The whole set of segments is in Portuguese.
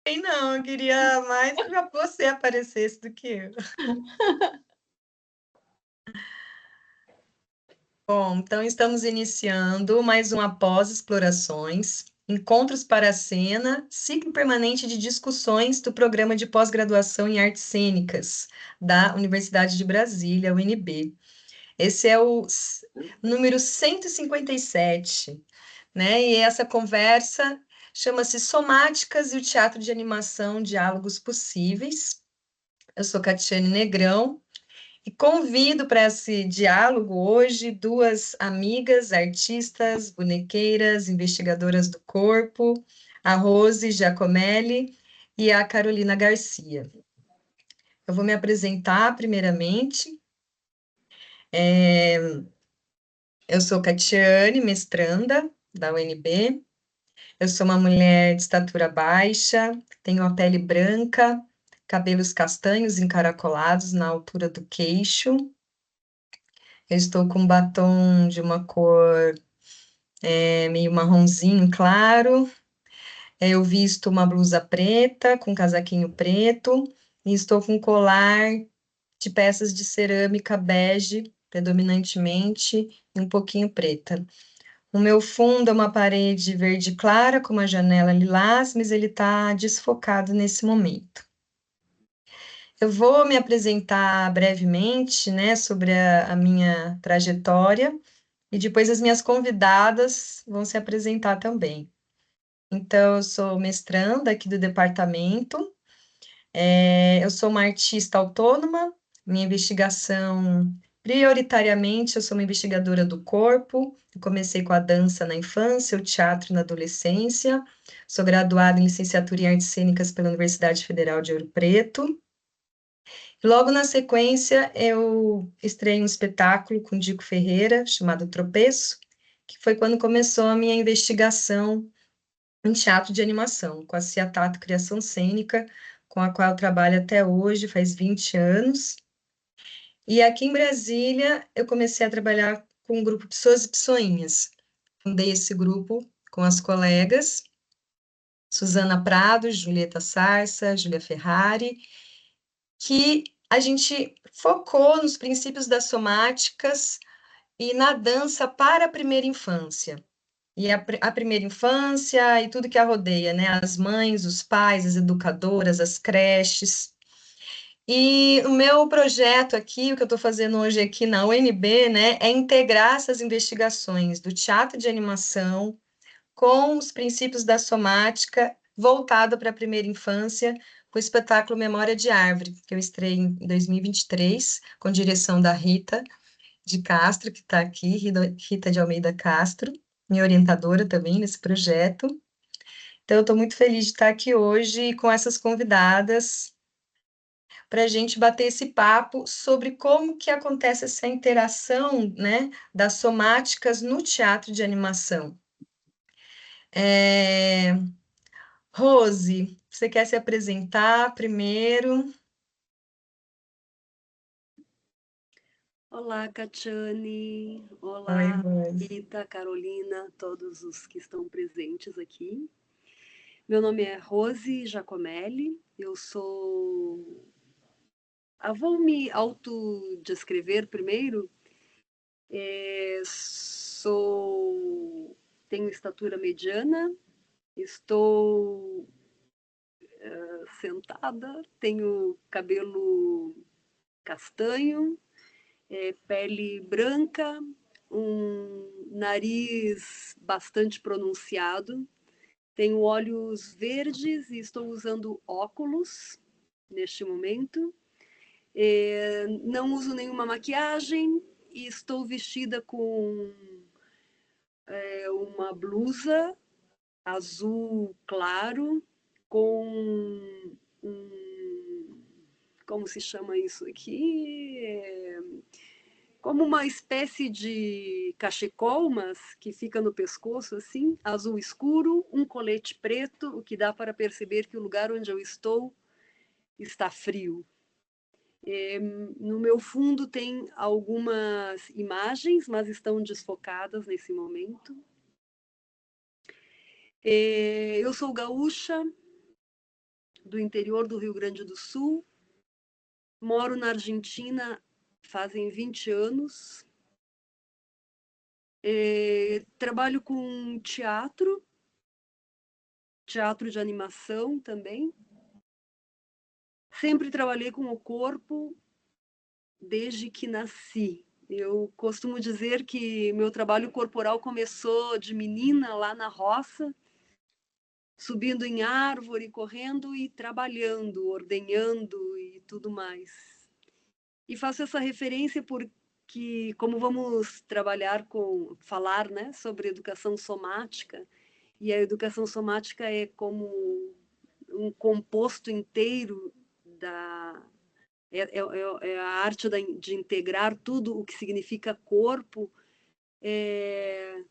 Não, eu queria mais que você aparecesse do que eu. Bom, então estamos iniciando mais um Após Explorações, Encontros para a Cena, ciclo permanente de discussões do Programa de Pós-Graduação em Artes Cênicas da Universidade de Brasília, UNB. Esse é o número 157, né? E essa conversa chama-se Somáticas e o Teatro de Animação, Diálogos Possíveis. Eu sou Catiane Negrão, e convido para esse diálogo hoje duas amigas, artistas, bonequeiras, investigadoras do corpo, a Rose Giacomelli e a Carolina Garcia. Eu vou me apresentar primeiramente. Eu sou Catiane, mestranda da UNB. Eu sou uma mulher de estatura baixa, tenho a pele branca, cabelos castanhos encaracolados na altura do queixo. Eu estou com batom de uma cor meio marronzinho claro. Eu visto uma blusa preta com casaquinho preto e estou com um colar de peças de cerâmica bege, predominantemente, e um pouquinho preta. O meu fundo é uma parede verde clara com uma janela lilás, mas ele está desfocado nesse momento. Eu vou me apresentar brevemente, né, sobre a minha trajetória e depois as minhas convidadas vão se apresentar também. Então, eu sou mestranda aqui do departamento, eu sou uma artista autônoma, minha investigação, prioritariamente, eu sou uma investigadora do corpo, eu comecei com a dança na infância, o teatro na adolescência, sou graduada em licenciatura em artes cênicas pela Universidade Federal de Ouro Preto. Logo na sequência, eu estrei um espetáculo com Dico Ferreira, chamado Tropeço, que foi quando começou a minha investigação em teatro de animação, com a Ciatato Criação Cênica, com a qual eu trabalho até hoje, faz 20 anos. E aqui em Brasília, eu comecei a trabalhar com um grupo Pessoas e Pessoinhas. Fundei esse grupo com as colegas, Suzana Prado, Julieta Sarça, Júlia Ferrari, que a gente focou nos princípios das somáticas e na dança para a primeira infância. E a primeira infância e tudo que a rodeia, né? As mães, os pais, as educadoras, as creches. E o meu projeto aqui, o que eu estou fazendo hoje aqui na UNB, né, é integrar essas investigações do teatro de animação com os princípios da somática voltado para a primeira infância, com o espetáculo Memória de Árvore, que eu estrei em 2023, com direção da Rita de Castro, que está aqui, Rita de Almeida Castro, minha orientadora também nesse projeto. Então, eu estou muito feliz de estar aqui hoje com essas convidadas para a gente bater esse papo sobre como que acontece essa interação, né, das somáticas no teatro de animação. É... Rose, você quer se apresentar primeiro? Olá, Catiane. Oi, Olá, Rose. Rita, Carolina, todos os que estão presentes aqui. Meu nome é Rose Giacomelli. Vou me autodescrever primeiro. Sou... Tenho estatura mediana, estou sentada, tenho cabelo castanho, pele branca, um nariz bastante pronunciado, tenho olhos verdes e estou usando óculos neste momento. Não uso nenhuma maquiagem e estou vestida com uma blusa azul claro com como se chama isso aqui? Como uma espécie de cachecol, mas que fica no pescoço assim, azul escuro, um colete preto, o que dá para perceber que o lugar onde eu estou está frio. No meu fundo tem algumas imagens, mas estão desfocadas nesse momento. Eu sou gaúcha, do interior do Rio Grande do Sul. Moro na Argentina fazem 20 anos. Trabalho com teatro de animação também. Sempre trabalhei com o corpo desde que nasci. Eu costumo dizer que meu trabalho corporal começou de menina lá na roça, subindo em árvore, correndo e trabalhando, ordenhando e tudo mais. E faço essa referência porque, como vamos falar, né, sobre educação somática, e a educação somática é como um composto inteiro da é a arte de integrar tudo o que significa corpo.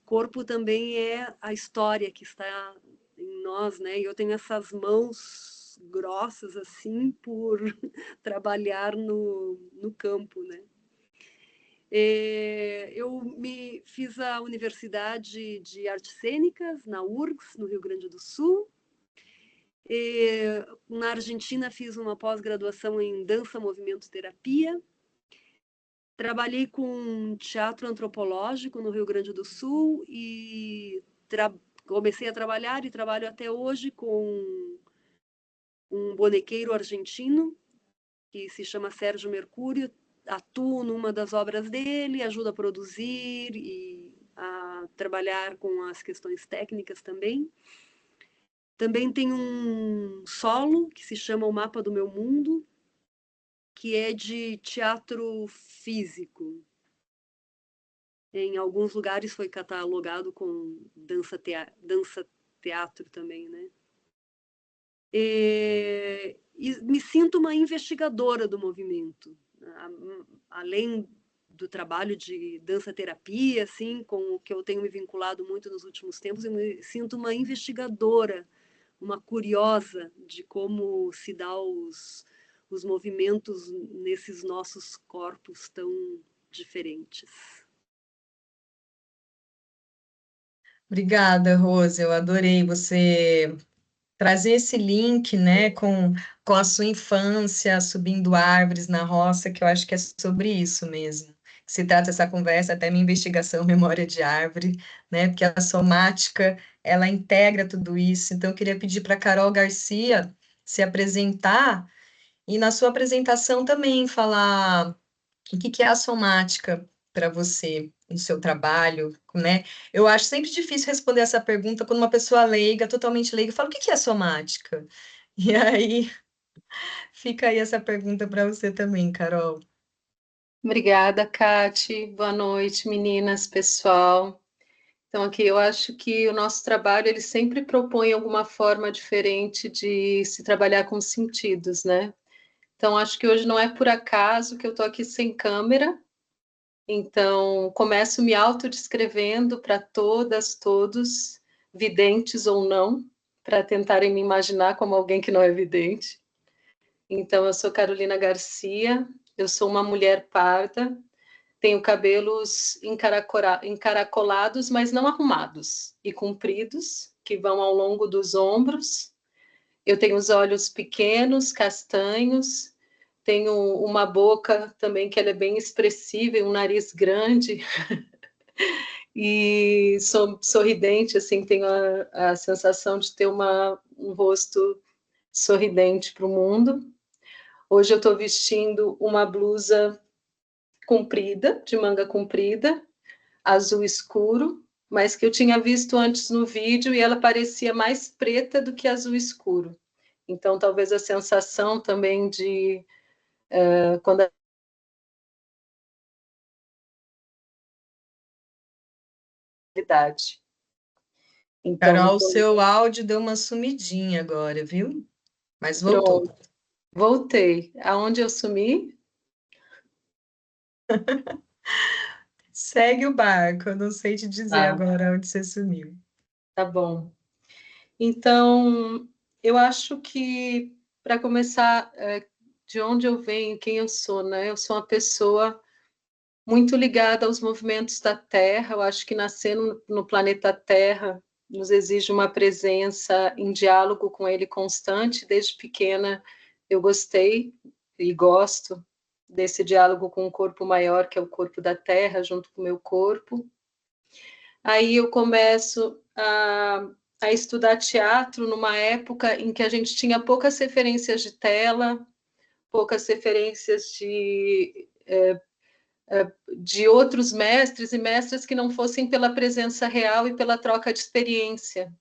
Corpo também é a história que está em nós, né? E eu tenho essas mãos grossas assim por trabalhar no campo, né? Eu fiz a Universidade de Artes Cênicas na URGS, no Rio Grande do Sul. Na Argentina fiz uma pós-graduação em dança, movimento, terapia. Trabalhei com teatro antropológico no Rio Grande do Sul e comecei a trabalhar e trabalho até hoje com um bonequeiro argentino que se chama Sérgio Mercúrio. Atuo numa das obras dele, ajudo a produzir e a trabalhar com as questões técnicas também. Também tem um solo que se chama O Mapa do Meu Mundo, que é de teatro físico. Em alguns lugares foi catalogado com dança-teatro também, né? E me sinto uma investigadora do movimento. Além do trabalho de dança-terapia, assim, com o que eu tenho me vinculado muito nos últimos tempos, eu me sinto uma investigadora, uma curiosa de como se dá os movimentos nesses nossos corpos tão diferentes. Obrigada, Rose. Eu adorei você trazer esse link, né, com a sua infância, subindo árvores na roça, que eu acho que é sobre isso mesmo. Se trata essa conversa, até minha investigação, memória de árvore, né, porque a somática, ela integra tudo isso. Então, eu queria pedir para Carol Garcia se apresentar e, na sua apresentação, também falar o que que é a somática para você no seu trabalho, né? Eu acho sempre difícil responder essa pergunta quando uma pessoa leiga, totalmente leiga, fala o que que é somática? E aí fica aí essa pergunta para você também, Carol. Obrigada, Kati. Boa noite, meninas, pessoal. Então, aqui eu acho que o nosso trabalho ele sempre propõe alguma forma diferente de se trabalhar com sentidos, né? Então, acho que hoje não é por acaso que eu estou aqui sem câmera. Então, começo me autodescrevendo para todas, todos, videntes ou não, para tentarem me imaginar como alguém que não é vidente. Então, eu sou Carolina Garcia, eu sou uma mulher parda, tenho cabelos encaracolados, mas não arrumados, e compridos, que vão ao longo dos ombros. Eu tenho os olhos pequenos, castanhos, tenho uma boca também que ela é bem expressiva, e um nariz grande, e sou sorridente, assim, tenho a sensação de ter um rosto sorridente para o mundo. Hoje eu estou vestindo uma blusa comprida, de manga comprida, azul escuro, mas que eu tinha visto antes no vídeo e ela parecia mais preta do que azul escuro. Então, talvez a sensação também de quando a idade. Então, Carol, o então, seu áudio deu uma sumidinha agora, viu? Mas voltou. pronto, voltei. Aonde eu sumi? Segue o barco, eu não sei te dizer Ah, agora onde você sumiu. tá bom. Então, eu acho que, para começar, de onde eu venho, quem eu sou, né? Eu sou uma pessoa muito ligada aos movimentos da Terra. Eu acho que nascer no planeta Terra nos exige uma presença em diálogo com ele constante. Desde pequena eu gostei e gosto desse diálogo com o corpo maior, que é o corpo da terra, junto com o meu corpo. Aí eu começo a estudar teatro numa época em que a gente tinha poucas referências de tela, poucas referências de outros mestres e mestras que não fossem pela presença real e pela troca de experiência.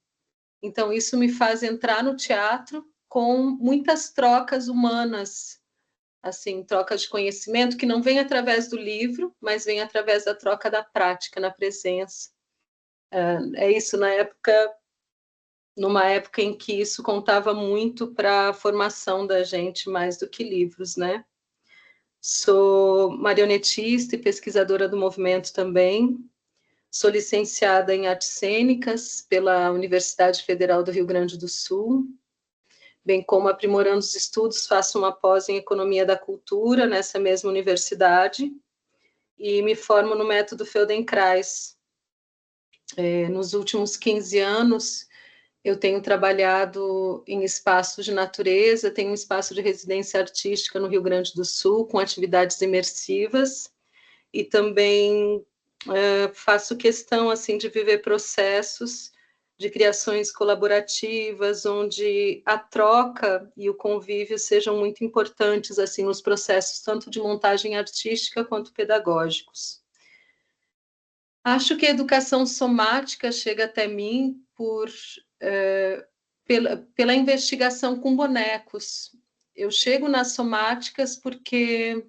Então, isso me faz entrar no teatro com muitas trocas humanas, assim, trocas de conhecimento que não vem através do livro, mas vem através da troca da prática, na presença. É isso numa época em que isso contava muito para a formação da gente, mais do que livros, né? Sou marionetista e pesquisadora do movimento também. Sou licenciada em artes cênicas pela Universidade Federal do Rio Grande do Sul, bem como aprimorando os estudos, faço uma pós em Economia da Cultura nessa mesma universidade e me formo no método Feldenkrais. Nos últimos 15 anos, eu tenho trabalhado em espaços de natureza, tenho um espaço de residência artística no Rio Grande do Sul, com atividades imersivas, e também faço questão assim de viver processos de criações colaborativas, onde a troca e o convívio sejam muito importantes assim nos processos tanto de montagem artística quanto pedagógicos. Acho que a educação somática chega até mim pela investigação com bonecos. Eu chego nas somáticas porque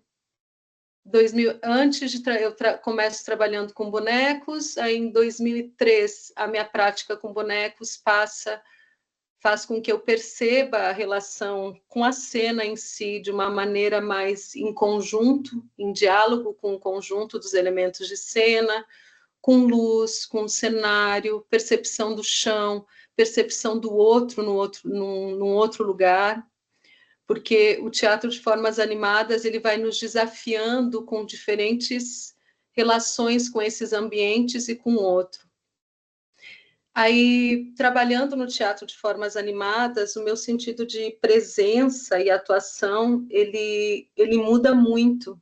começo trabalhando com bonecos, aí em 2003 a minha prática com bonecos faz com que eu perceba a relação com a cena em si de uma maneira mais em conjunto, em diálogo com o conjunto dos elementos de cena, com luz, com cenário, percepção do chão, percepção do outro num outro lugar, porque o teatro de formas animadas ele vai nos desafiando com diferentes relações com esses ambientes e com o outro. Aí, trabalhando no teatro de formas animadas, o meu sentido de presença e atuação, ele muda muito.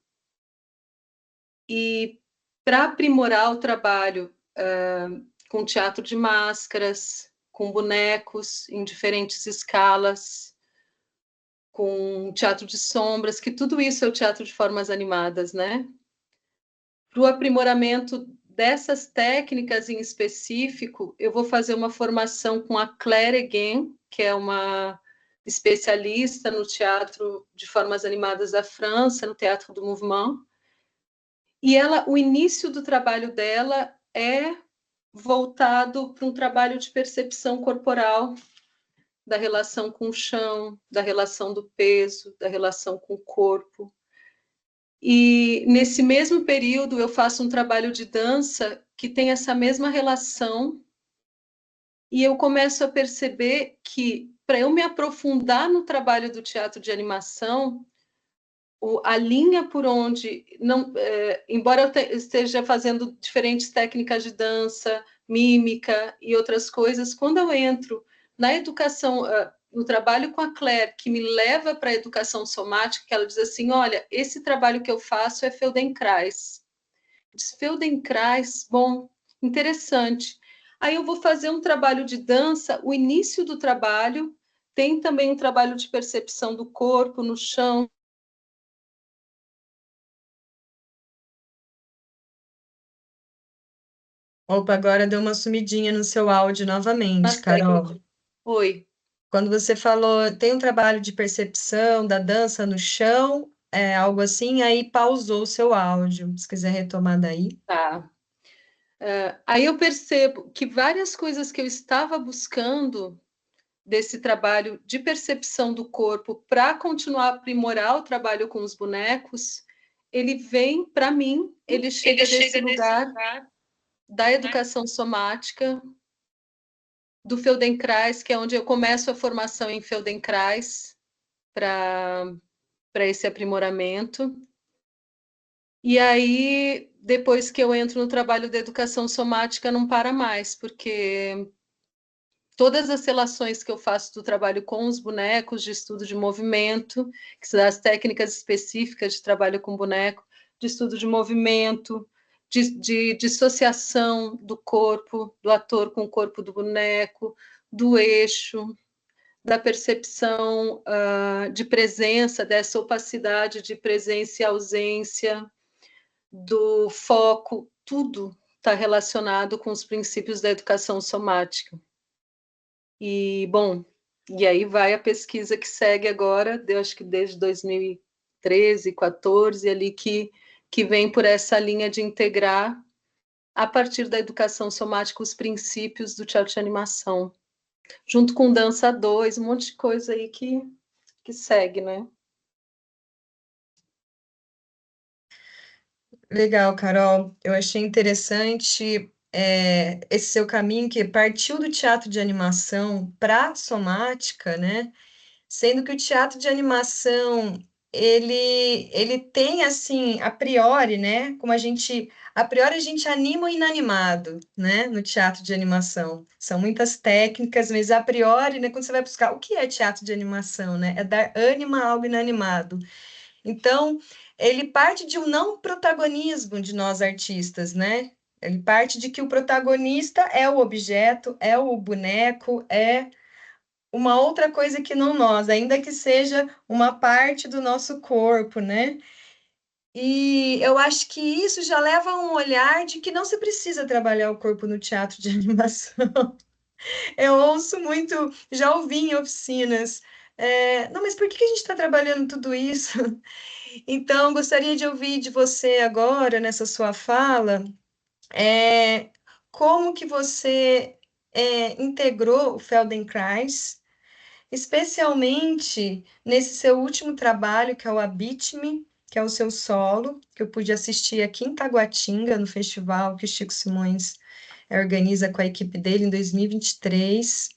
E para aprimorar o trabalho com teatro de máscaras, com bonecos em diferentes escalas, com teatro de sombras, que tudo isso é o teatro de formas animadas, né? Para o aprimoramento dessas técnicas em específico, eu vou fazer uma formação com a Claire Eguin, que é uma especialista no teatro de formas animadas da França, no Teatro do Mouvement. E o início do trabalho dela é voltado para um trabalho de percepção corporal, da relação com o chão, da relação do peso, da relação com o corpo. E nesse mesmo período eu faço um trabalho de dança que tem essa mesma relação, e eu começo a perceber que para eu me aprofundar no trabalho do teatro de animação, a linha por onde, embora eu esteja fazendo diferentes técnicas de dança, mímica e outras coisas, quando eu entro na educação, no trabalho com a Claire, que me leva para a educação somática, que ela diz assim, olha, esse trabalho que eu faço é Feldenkrais. Diz, Feldenkrais, bom, interessante. Aí eu vou fazer um trabalho de dança, o início do trabalho tem também um trabalho de percepção do corpo no chão. Opa, agora deu uma sumidinha no seu áudio novamente, Carol. Oi. Quando você falou, tem um trabalho de percepção da dança no chão, algo assim, aí pausou o seu áudio. Se quiser retomar daí. Tá. Aí eu percebo que várias coisas que eu estava buscando desse trabalho de percepção do corpo para continuar a aprimorar o trabalho com os bonecos, ele vem para mim, ele chega desse lugar da educação somática, do Feldenkrais, que é onde eu começo a formação em Feldenkrais para esse aprimoramento. E aí, depois que eu entro no trabalho da educação somática, não para mais, porque todas as relações que eu faço do trabalho com os bonecos, de estudo de movimento, que são as técnicas específicas de trabalho com boneco, de estudo de movimento, de dissociação do corpo, do ator com o corpo do boneco, do eixo, da percepção de presença, dessa opacidade de presença e ausência, do foco, tudo está relacionado com os princípios da educação somática. E, bom, e aí vai a pesquisa que segue agora, acho que desde 2013, 14, ali que vem por essa linha de integrar, a partir da educação somática, os princípios do teatro de animação, junto com dança 2, um monte de coisa aí que segue, né? Legal, Carol. Eu achei interessante esse seu caminho que partiu do teatro de animação para a somática, né? Sendo que o teatro de animação ele tem assim a priori, né? A priori a gente anima o inanimado, né? No teatro de animação são muitas técnicas, mas a priori, né? Quando você vai buscar o que é teatro de animação, né? É dar ânimo a algo inanimado. Então, ele parte de um não protagonismo de nós artistas, né? Ele parte de que o protagonista é o objeto, é o boneco, é uma outra coisa que não nós, ainda que seja uma parte do nosso corpo, né? E eu acho que isso já leva a um olhar de que não se precisa trabalhar o corpo no teatro de animação. Eu ouço muito, já ouvi em oficinas, não, mas por que que a gente está trabalhando tudo isso? Então, gostaria de ouvir de você agora, nessa sua fala, é, como que você integrou o Feldenkrais, especialmente nesse seu último trabalho, que é o Habite-me, que é o seu solo, que eu pude assistir aqui em Taguatinga, no festival que o Chico Simões organiza com a equipe dele em 2023.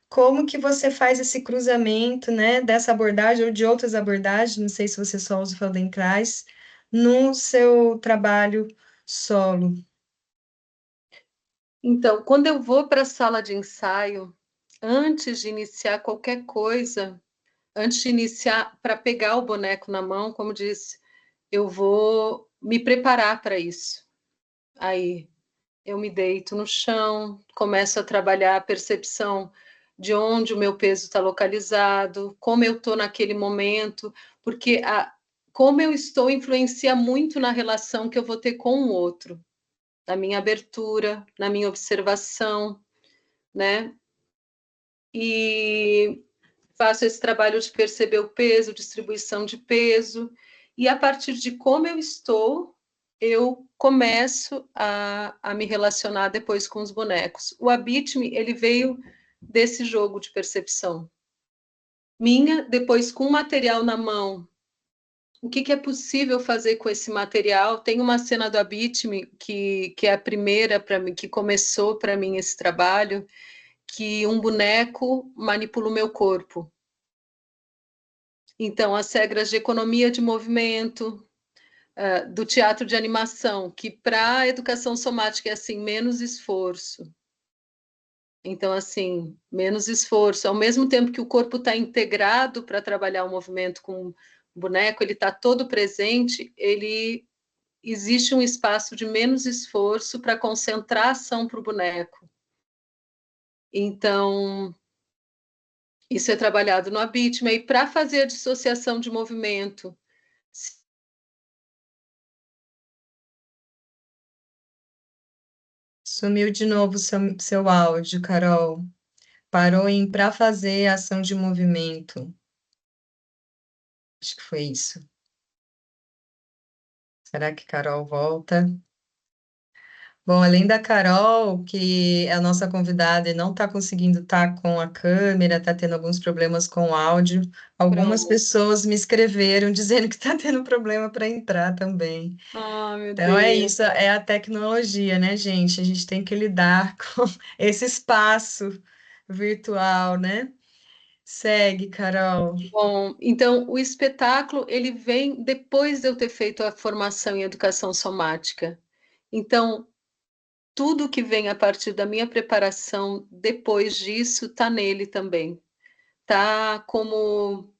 Como que você faz esse cruzamento, né, dessa abordagem ou de outras abordagens, não sei se você só usa o Feldenkrais, no seu trabalho solo? Então, quando eu vou para a sala de ensaio, antes de iniciar qualquer coisa, antes de iniciar, para pegar o boneco na mão, como disse, eu vou me preparar para isso. Aí eu me deito no chão, começo a trabalhar a percepção de onde o meu peso está localizado, como eu estou naquele momento, porque como eu estou influencia muito na relação que eu vou ter com o outro, na minha abertura, na minha observação, né? E faço esse trabalho de perceber o peso, distribuição de peso, e a partir de como eu estou, eu começo a me relacionar depois com os bonecos. O Habite-me, ele veio desse jogo de percepção minha, depois com o material na mão. O que é possível fazer com esse material? Tem uma cena do Habite-me que é a primeira para mim, que começou para mim esse trabalho, que um boneco manipula o meu corpo. Então, as regras de economia de movimento, do teatro de animação, que para a educação somática é assim, menos esforço. Então, assim, menos esforço. Ao mesmo tempo que o corpo está integrado para trabalhar o movimento com o boneco, ele está todo presente, ele existe um espaço de menos esforço para concentrar a ação para o boneco. Então, isso é trabalhado no Habite-me. E para fazer a dissociação de movimento, Sumiu de novo seu áudio, Carol. Parou em para fazer ação de movimento. Acho que foi isso. Será que Carol volta? Bom, além da Carol, que é a nossa convidada e não está conseguindo estar com a câmera, está tendo alguns problemas com o áudio, algumas pronto. pessoas me escreveram dizendo que está tendo problema para entrar também. Ah, meu Então é Deus. isso, é a tecnologia, né, gente? A gente tem que lidar com esse espaço virtual, né? Segue, Carol. Bom, então o espetáculo ele vem depois de eu ter feito a formação em educação somática. Então, tudo que vem a partir da minha preparação depois disso está nele também. Tá como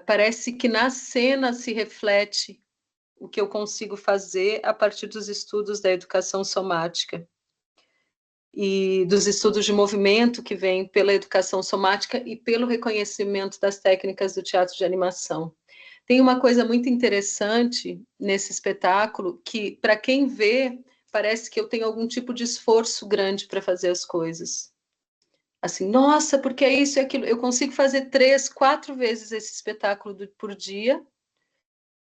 parece que na cena se reflete o que eu consigo fazer a partir dos estudos da educação somática e dos estudos de movimento que vêm pela educação somática e pelo reconhecimento das técnicas do teatro de animação. Tem uma coisa muito interessante nesse espetáculo que, para quem vê, parece que eu tenho algum tipo de esforço grande para fazer as coisas. Assim, nossa, porque é isso e aquilo. Eu consigo fazer 3, 4 vezes esse espetáculo por dia,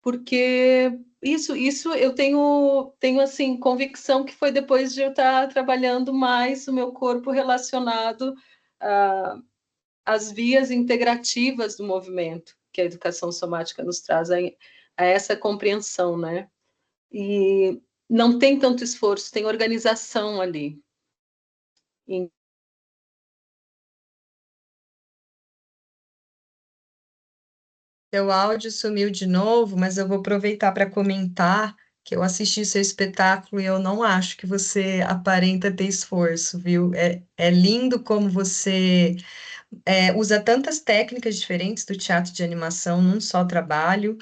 porque isso eu tenho assim convicção que foi depois de eu estar trabalhando mais o meu corpo relacionado às vias integrativas do movimento que a educação somática nos traz a essa compreensão, né? E não tem tanto esforço, tem organização ali. Seu áudio sumiu de novo, mas eu vou aproveitar para comentar que eu assisti seu espetáculo e eu não acho que você aparenta ter esforço, viu? É lindo como você usa tantas técnicas diferentes do teatro de animação num só trabalho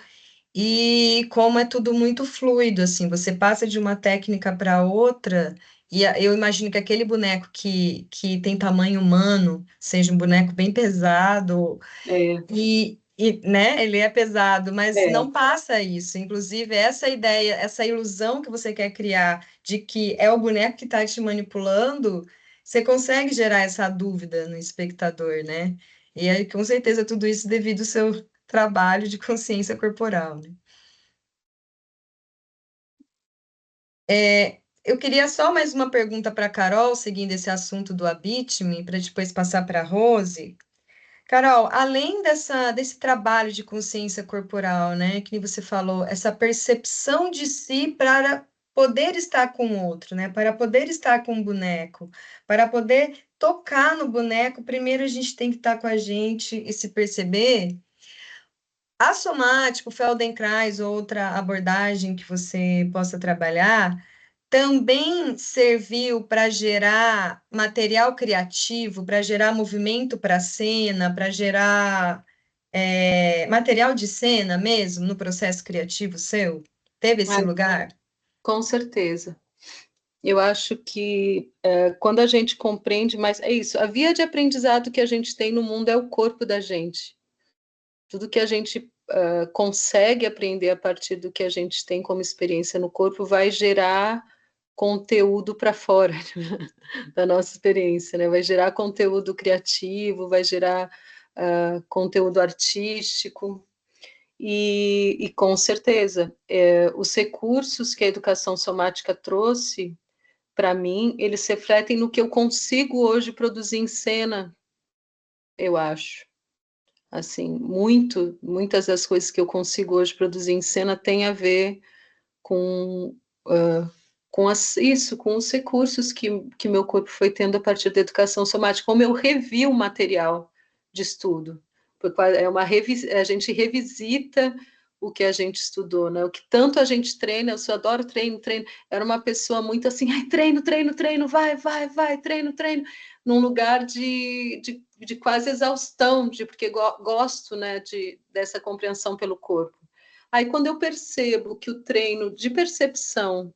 e como é tudo muito fluido, assim, você passa de uma técnica para outra. E eu imagino que aquele boneco que tem tamanho humano seja um boneco bem pesado, É, né, ele é pesado, mas é. não passa isso. Inclusive, essa ideia, essa ilusão que você quer criar de que é o boneco que está te manipulando, você consegue gerar essa dúvida no espectador, né? E aí, com certeza, tudo isso devido ao seu trabalho de consciência corporal, né? Eu queria só mais uma pergunta para a Carol, seguindo esse assunto do Habite-me, para depois passar para a Rose. Carol, além desse trabalho de consciência corporal, né, que você falou, essa percepção de si para poder estar com o outro, né, para poder estar com o boneco, para poder tocar no boneco, primeiro a gente tem que estar com a gente e se perceber. A somática, o Feldenkrais, outra abordagem que você possa trabalhar, também serviu para gerar material criativo, para gerar movimento para a cena, para gerar material de cena mesmo no processo criativo seu? Teve esse Ah, lugar? com certeza. Eu acho que quando a gente compreende mais, é isso, a via de aprendizado que a gente tem no mundo é o corpo da gente. Tudo que a gente consegue aprender a partir do que a gente tem como experiência no corpo vai gerar conteúdo para fora da nossa experiência, né? Vai gerar conteúdo criativo, vai gerar conteúdo artístico. E com certeza, os recursos que a educação somática trouxe para mim, eles refletem no que eu consigo hoje produzir em cena, eu acho. Assim, muitas das coisas que eu consigo hoje produzir em cena têm a ver com, uh, isso, com os recursos que meu corpo foi tendo a partir da educação somática, como eu revi o material de estudo. Porque a gente revisita o que a gente estudou, né? O que tanto a gente treina, eu só adoro treino, treino. Era uma pessoa muito assim, ai, treino, treino, treino, vai, vai, vai, treino, treino, num lugar de quase exaustão, porque gosto, né, dessa compreensão pelo corpo. Aí, quando eu percebo que o treino de percepção,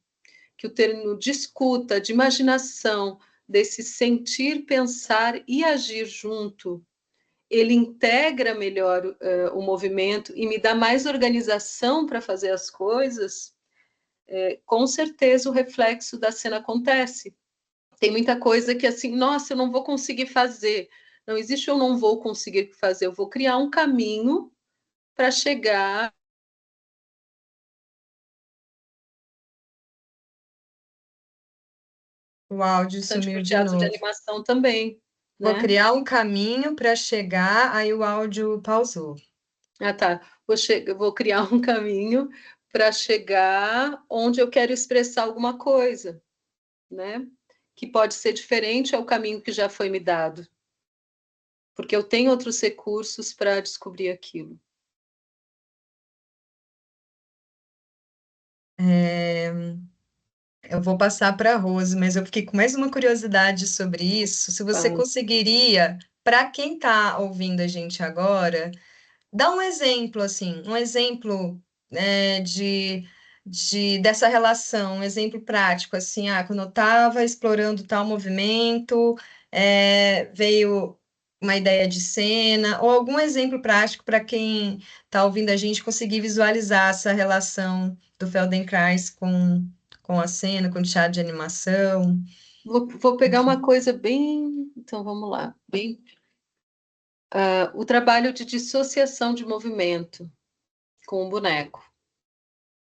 que o treino de escuta, de imaginação, desse sentir, pensar e agir junto, ele integra melhor o movimento e me dá mais organização para fazer as coisas, com certeza o reflexo da cena acontece. Tem muita coisa que assim, nossa, eu não vou conseguir fazer. Não existe eu não vou conseguir fazer, eu vou criar um caminho para chegar. O áudio Bastante para sumiu o de teatro de novo. animação também, Vou né? criar um caminho para chegar, aí o áudio pausou. Ah, tá. Vou criar um caminho para chegar onde eu quero expressar alguma coisa, né? Que pode ser diferente ao caminho que já foi me dado, porque eu tenho outros recursos para descobrir aquilo. É, Eu vou passar para a Rose, mas eu fiquei com mais uma curiosidade sobre isso. Se você Vai. conseguiria, para quem está ouvindo a gente agora, dá um exemplo, assim, um exemplo dessa relação, um exemplo prático, assim, quando eu estava explorando tal movimento, veio uma ideia de cena, ou algum exemplo prático para quem está ouvindo a gente conseguir visualizar essa relação do Feldenkrais com a cena, com o teatro de animação. Vou pegar uma coisa bem. Então, vamos lá. Bem, o trabalho de dissociação de movimento com o boneco,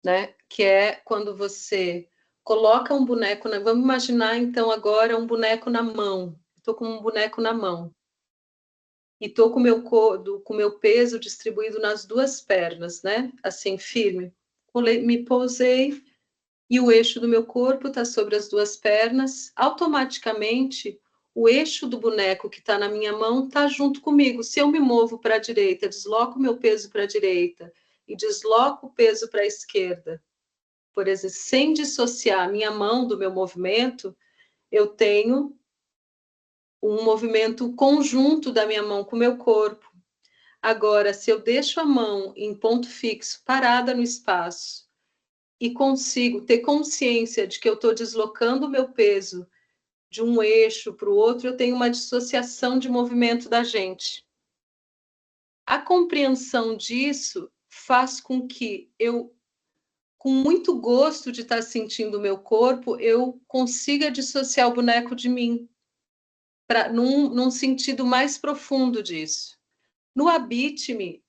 né? Que é quando você coloca um boneco na. Vamos imaginar, então, agora um boneco na mão. Estou com um boneco na mão. E estou com com o meu peso distribuído nas duas pernas, né? Assim, firme. Me pousei e o eixo do meu corpo está sobre as duas pernas. Automaticamente, o eixo do boneco que está na minha mão está junto comigo. Se eu me movo para a direita, desloco o meu peso para a direita e desloco o peso para a esquerda, por exemplo, sem dissociar a minha mão do meu movimento, eu tenho um movimento conjunto da minha mão com o meu corpo. Agora, se eu deixo a mão em ponto fixo, parada no espaço, e consigo ter consciência de que eu estou deslocando o meu peso de um eixo para o outro, eu tenho uma dissociação de movimento da gente. A compreensão disso faz com que eu, com muito gosto de estar sentindo o meu corpo, eu consiga dissociar o boneco de mim, num sentido mais profundo disso. No Habite-me,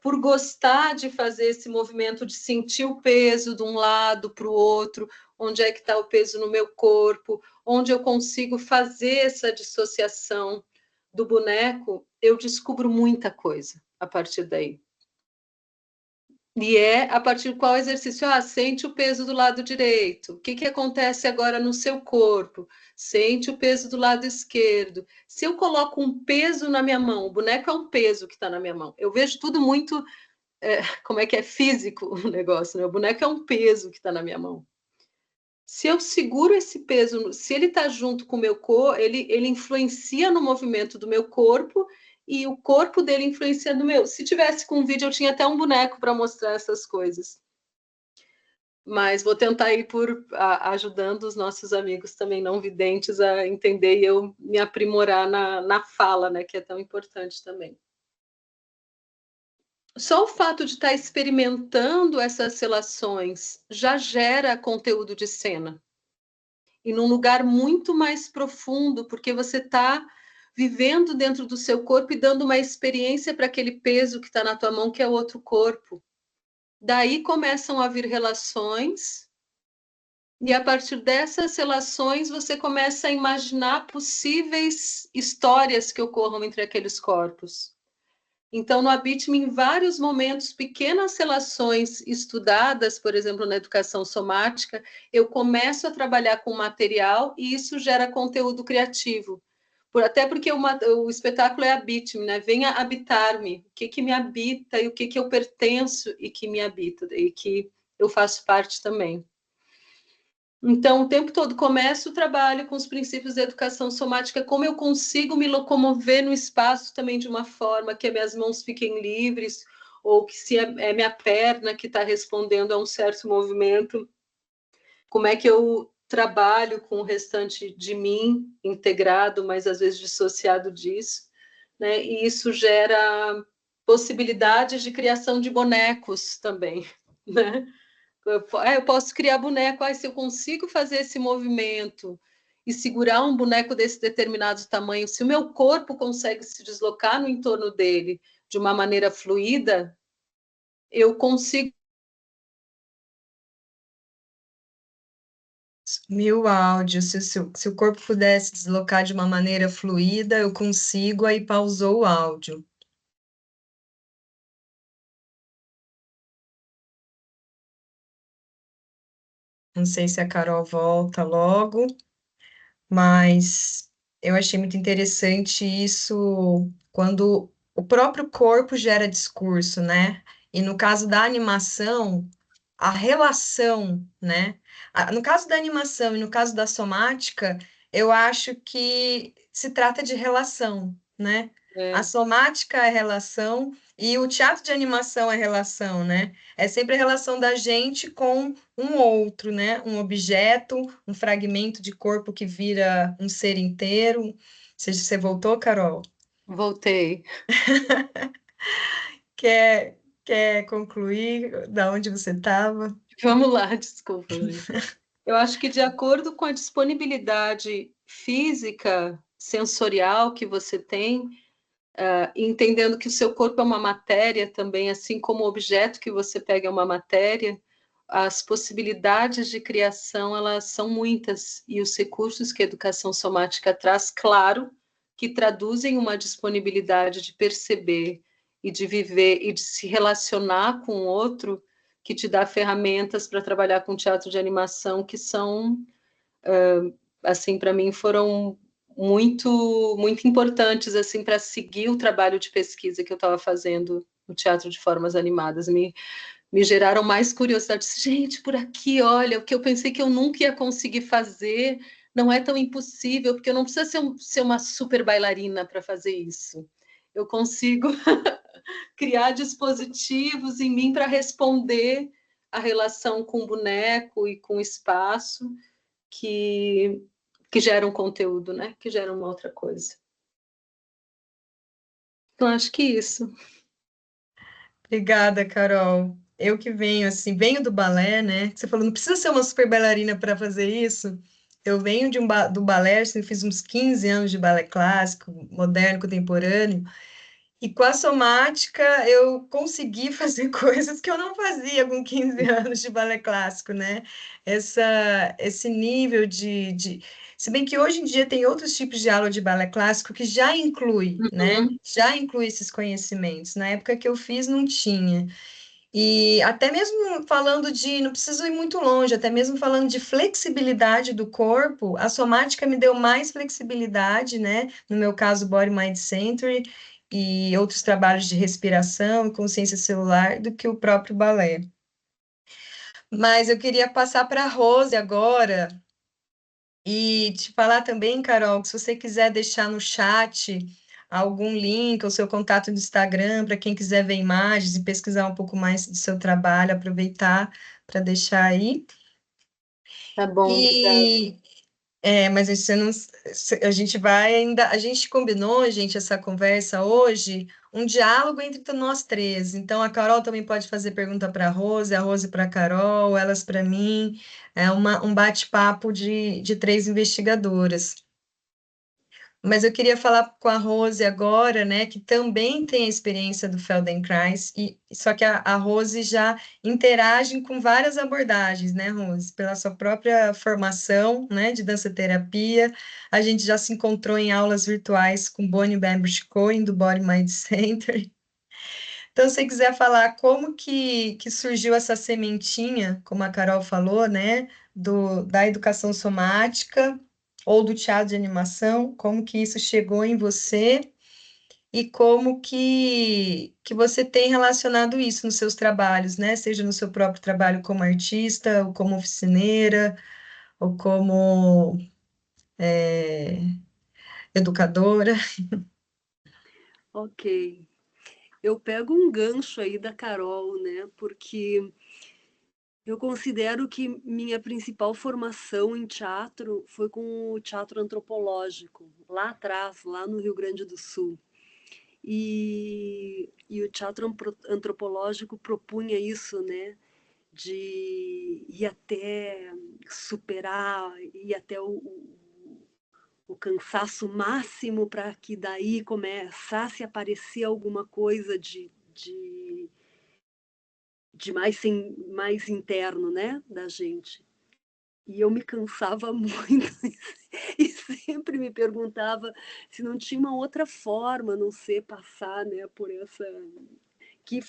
por gostar de fazer esse movimento de sentir o peso de um lado para o outro, onde é que está o peso no meu corpo, onde eu consigo fazer essa dissociação do boneco, eu descubro muita coisa a partir daí. E é a partir do qual exercício? Sente o peso do lado direito. O que acontece agora no seu corpo? Sente o peso do lado esquerdo. Se eu coloco um peso na minha mão, o boneco é um peso que está na minha mão. Eu vejo tudo muito, como é que é físico o negócio, né? O boneco é um peso que está na minha mão. Se eu seguro esse peso, se ele está junto com o meu corpo, ele influencia no movimento do meu corpo e o corpo dele influencia no meu. Se tivesse com um vídeo, eu tinha até um boneco para mostrar essas coisas. Mas vou tentar ir ajudando os nossos amigos também não videntes a entender e eu me aprimorar na fala, né, que é tão importante também. Só o fato de estar experimentando essas relações já gera conteúdo de cena. E num lugar muito mais profundo, porque você está vivendo dentro do seu corpo e dando uma experiência para aquele peso que está na tua mão, que é outro corpo. Daí começam a vir relações, e a partir dessas relações você começa a imaginar possíveis histórias que ocorram entre aqueles corpos. Então, no Habite-me, em vários momentos, pequenas relações estudadas, por exemplo, na educação somática, eu começo a trabalhar com material e isso gera conteúdo criativo. Até porque o espetáculo é Habite-me, né? Venha habitar-me. O que me habita e o que eu pertenço e que me habita, e que eu faço parte também. Então, o tempo todo começo o trabalho com os princípios da educação somática, como eu consigo me locomover no espaço também de uma forma que as minhas mãos fiquem livres, ou que se é minha perna que está respondendo a um certo movimento, como é que eu trabalho com o restante de mim integrado, mas às vezes dissociado disso, né? E isso gera possibilidades de criação de bonecos também, né? Eu posso criar boneco, se eu consigo fazer esse movimento e segurar um boneco desse determinado tamanho, se o meu corpo consegue se deslocar no entorno dele de uma maneira fluida, eu consigo. Mil áudios, se o corpo pudesse deslocar de uma maneira fluida, eu consigo, aí pausou o áudio. Não sei se a Carol volta logo, mas eu achei muito interessante isso quando o próprio corpo gera discurso, né? E no caso da animação, a relação, né? No caso da animação e no caso da somática, eu acho que se trata de relação, né? A somática é relação e o teatro de animação é relação, né? É sempre a relação da gente com um outro, né? Um objeto, um fragmento de corpo que vira um ser inteiro. Você voltou, Carol? Voltei. Quer concluir da onde você estava? Vamos lá, desculpa, Luiz. Eu acho que de acordo com a disponibilidade física, sensorial que você tem, entendendo que o seu corpo é uma matéria também, assim como o objeto que você pega é uma matéria, as possibilidades de criação, elas são muitas, e os recursos que a educação somática traz, claro, que traduzem uma disponibilidade de perceber e de viver e de se relacionar com o outro, que te dá ferramentas para trabalhar com teatro de animação que são, assim, para mim foram muito importantes assim para seguir o trabalho de pesquisa que eu estava fazendo no teatro de formas animadas. Me geraram mais curiosidade. Gente, por aqui, olha, o que eu pensei que eu nunca ia conseguir fazer não é tão impossível, porque eu não preciso ser uma super bailarina para fazer isso. Eu consigo criar dispositivos em mim para responder a relação com o boneco e com o espaço que, que geram conteúdo, né? Que geram uma outra coisa. Então, acho que isso. Obrigada, Carol. Eu que venho, assim, venho do balé, né? Você falou, não precisa ser uma super bailarina para fazer isso. Eu venho do balé, assim, fiz uns 15 anos de balé clássico, moderno, contemporâneo, e com a somática eu consegui fazer coisas que eu não fazia com 15 anos de balé clássico, né? Esse nível de... Se bem que hoje em dia tem outros tipos de aula de balé clássico que já inclui, né? Uhum. Já inclui esses conhecimentos. Na época que eu fiz, não tinha. E até mesmo falando de, não preciso ir muito longe, até mesmo falando de flexibilidade do corpo, a somática me deu mais flexibilidade, né? No meu caso, Body Mind Center e outros trabalhos de respiração e consciência celular do que o próprio balé. Mas eu queria passar para a Rose agora e te falar também, Carol, que se você quiser deixar no chat algum link, o seu contato do Instagram, para quem quiser ver imagens e pesquisar um pouco mais do seu trabalho, aproveitar para deixar aí. Tá bom, obrigada. E mas você não, a gente vai ainda, a gente combinou, gente, essa conversa hoje, um diálogo entre nós três. Então a Carol também pode fazer pergunta para a Rose para a Carol, elas para mim. É um bate-papo de três investigadoras. Mas eu queria falar com a Rose agora, né, que também tem a experiência do Feldenkrais, só que a Rose já interage com várias abordagens, né, Rose? Pela sua própria formação, né, de dança-terapia, a gente já se encontrou em aulas virtuais com Bonnie Bainbrich Cohen, do Body Mind Center. Então, se você quiser falar como que surgiu essa sementinha, como a Carol falou, né, da educação somática ou do teatro de animação, como que isso chegou em você e como que você tem relacionado isso nos seus trabalhos, né, seja no seu próprio trabalho como artista, ou como oficineira, ou como educadora. Ok. Eu pego um gancho aí da Carol, né? Porque eu considero que minha principal formação em teatro foi com o teatro antropológico, lá atrás, lá no Rio Grande do Sul. E o teatro antropológico propunha isso, né? De ir até superar, ir até o cansaço máximo para que daí começasse a aparecer alguma coisa de mais interno, né, da gente. E eu me cansava muito e sempre me perguntava se não tinha uma outra forma, a não ser passar, né, por essa que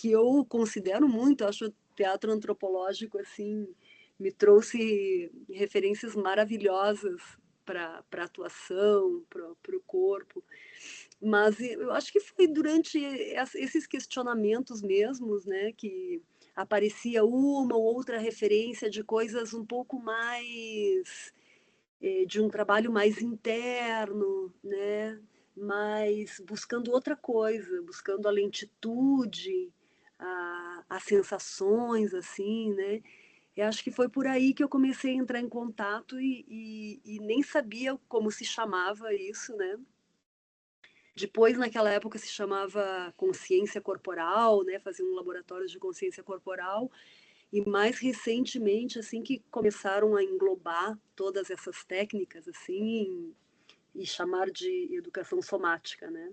eu considero muito, acho o teatro antropológico assim, me trouxe referências maravilhosas para atuação, para o corpo. Mas eu acho que foi durante esses questionamentos mesmos, né, que aparecia uma ou outra referência de coisas um pouco mais de um trabalho mais interno, né? Mas buscando outra coisa, buscando a lentitude, as sensações, assim, né? Eu acho que foi por aí que eu comecei a entrar em contato e nem sabia como se chamava isso, né? Depois, naquela época, se chamava consciência corporal, né? Fazia um laboratório de consciência corporal. E mais recentemente, assim, que começaram a englobar todas essas técnicas, assim, e chamar de educação somática, né?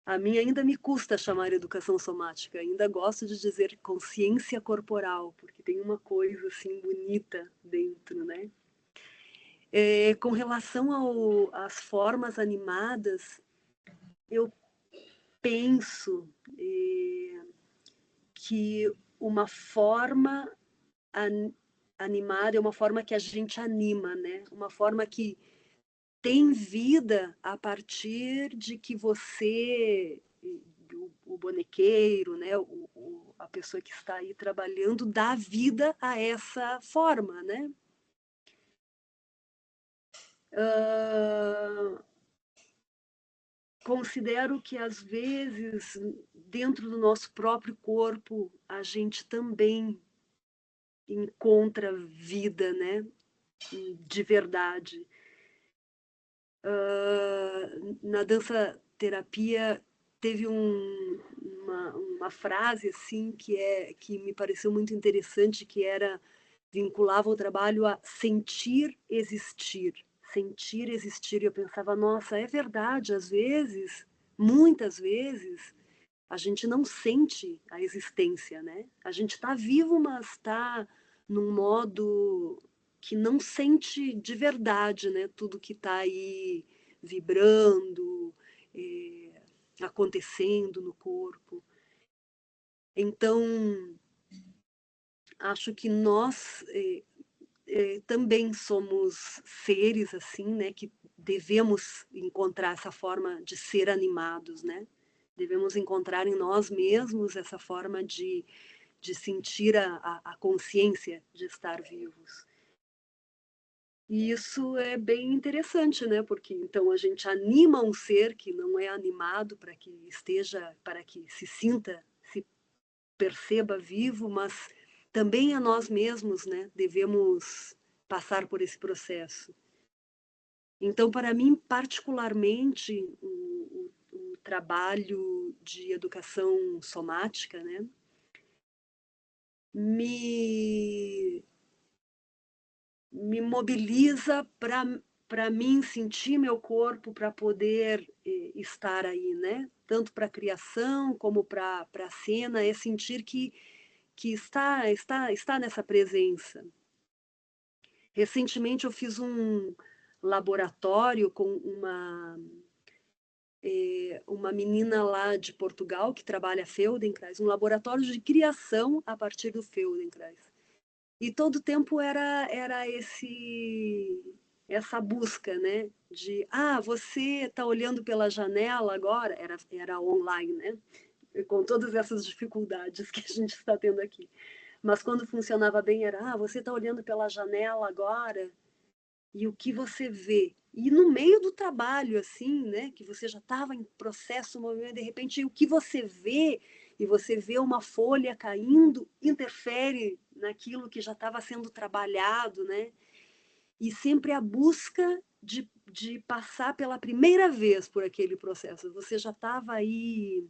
A mim ainda me custa chamar educação somática, ainda gosto de dizer consciência corporal, porque tem uma coisa, assim, bonita dentro, né? Com relação às formas animadas, eu penso que uma forma animada é uma forma que a gente anima, né? Uma forma que tem vida a partir de que você, o bonequeiro, né? A pessoa que está aí trabalhando, dá vida a essa forma, né? Considero que às vezes dentro do nosso próprio corpo a gente também encontra vida, né? De verdade. Na dança terapia teve uma frase assim que me pareceu muito interessante, que era vinculava o trabalho a sentir existir. Sentir existir. E eu pensava, nossa, é verdade, às vezes, muitas vezes, a gente não sente a existência, né? A gente está vivo, mas está num modo que não sente de verdade, né? Tudo que está aí vibrando, acontecendo no corpo. Então, acho que nós também somos seres assim, né? Que devemos encontrar essa forma de ser animados, né? Devemos encontrar em nós mesmos essa forma de sentir a consciência de estar vivos. E isso é bem interessante, né? Porque então a gente anima um ser que não é animado para que esteja, para que se sinta, se perceba vivo, mas também a nós mesmos, né? Devemos passar por esse processo. Então, para mim, particularmente, o trabalho de educação somática, né? Me mobiliza para mim sentir meu corpo para poder estar aí, né? Tanto para a criação como para a cena, é sentir que está nessa presença. Recentemente eu fiz um laboratório com uma menina lá de Portugal que trabalha Feldenkrais, um laboratório de criação a partir do Feldenkrais. E todo o tempo era essa busca, né? De, você está olhando pela janela agora, era online, né? Com todas essas dificuldades que a gente está tendo aqui. Mas quando funcionava bem era, você está olhando pela janela agora e o que você vê? E no meio do trabalho, assim, né? Que você já estava em processo, movimento, de repente, o que você vê, e você vê uma folha caindo, interfere naquilo que já estava sendo trabalhado, né? E sempre a busca de passar pela primeira vez por aquele processo. Você já estava aí,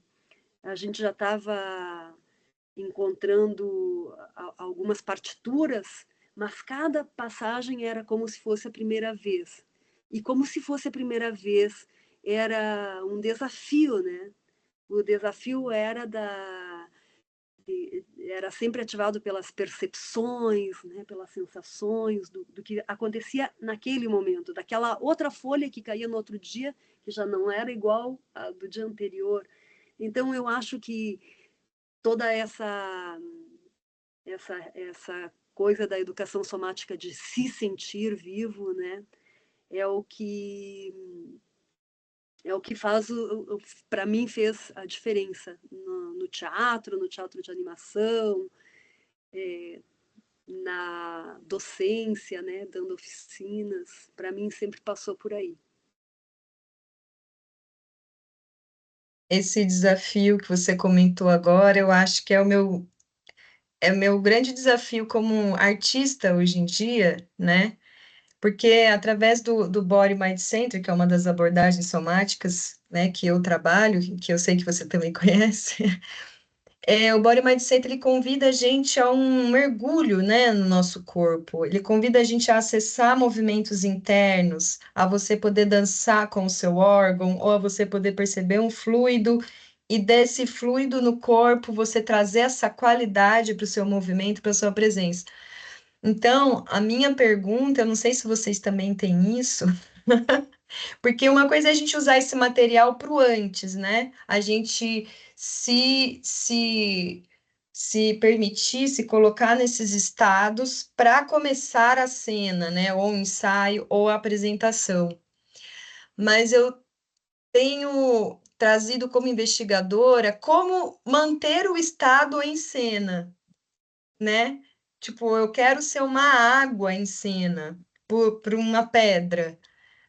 a gente já estava encontrando algumas partituras, mas cada passagem era como se fosse a primeira vez. E como se fosse a primeira vez, era um desafio, né? O desafio era sempre ativado pelas percepções, né? Pelas sensações do que acontecia naquele momento, daquela outra folha que caía no outro dia, que já não era igual à do dia anterior. Então, eu acho que toda essa coisa da educação somática de se sentir vivo, né, é o que faz, para mim, fez a diferença no teatro de animação, na docência, né, dando oficinas. Para mim sempre passou por aí. Esse desafio que você comentou agora, eu acho que é o meu grande desafio como artista hoje em dia, né? Porque através do Body Mind Center, que é uma das abordagens somáticas, né, que eu trabalho, que eu sei que você também conhece, o Body Mind Center ele convida a gente a um mergulho, né, no nosso corpo. Ele convida a gente a acessar movimentos internos, a você poder dançar com o seu órgão, ou a você poder perceber um fluido, e desse fluido no corpo você trazer essa qualidade para o seu movimento, para a sua presença. Então, a minha pergunta, eu não sei se vocês também têm isso, porque uma coisa é a gente usar esse material para o antes, né? A gente se permitir se colocar nesses estados para começar a cena, né? Ou o ensaio ou a apresentação. Mas eu tenho trazido como investigadora como manter o estado em cena, né? Tipo, eu quero ser uma água em cena por uma pedra.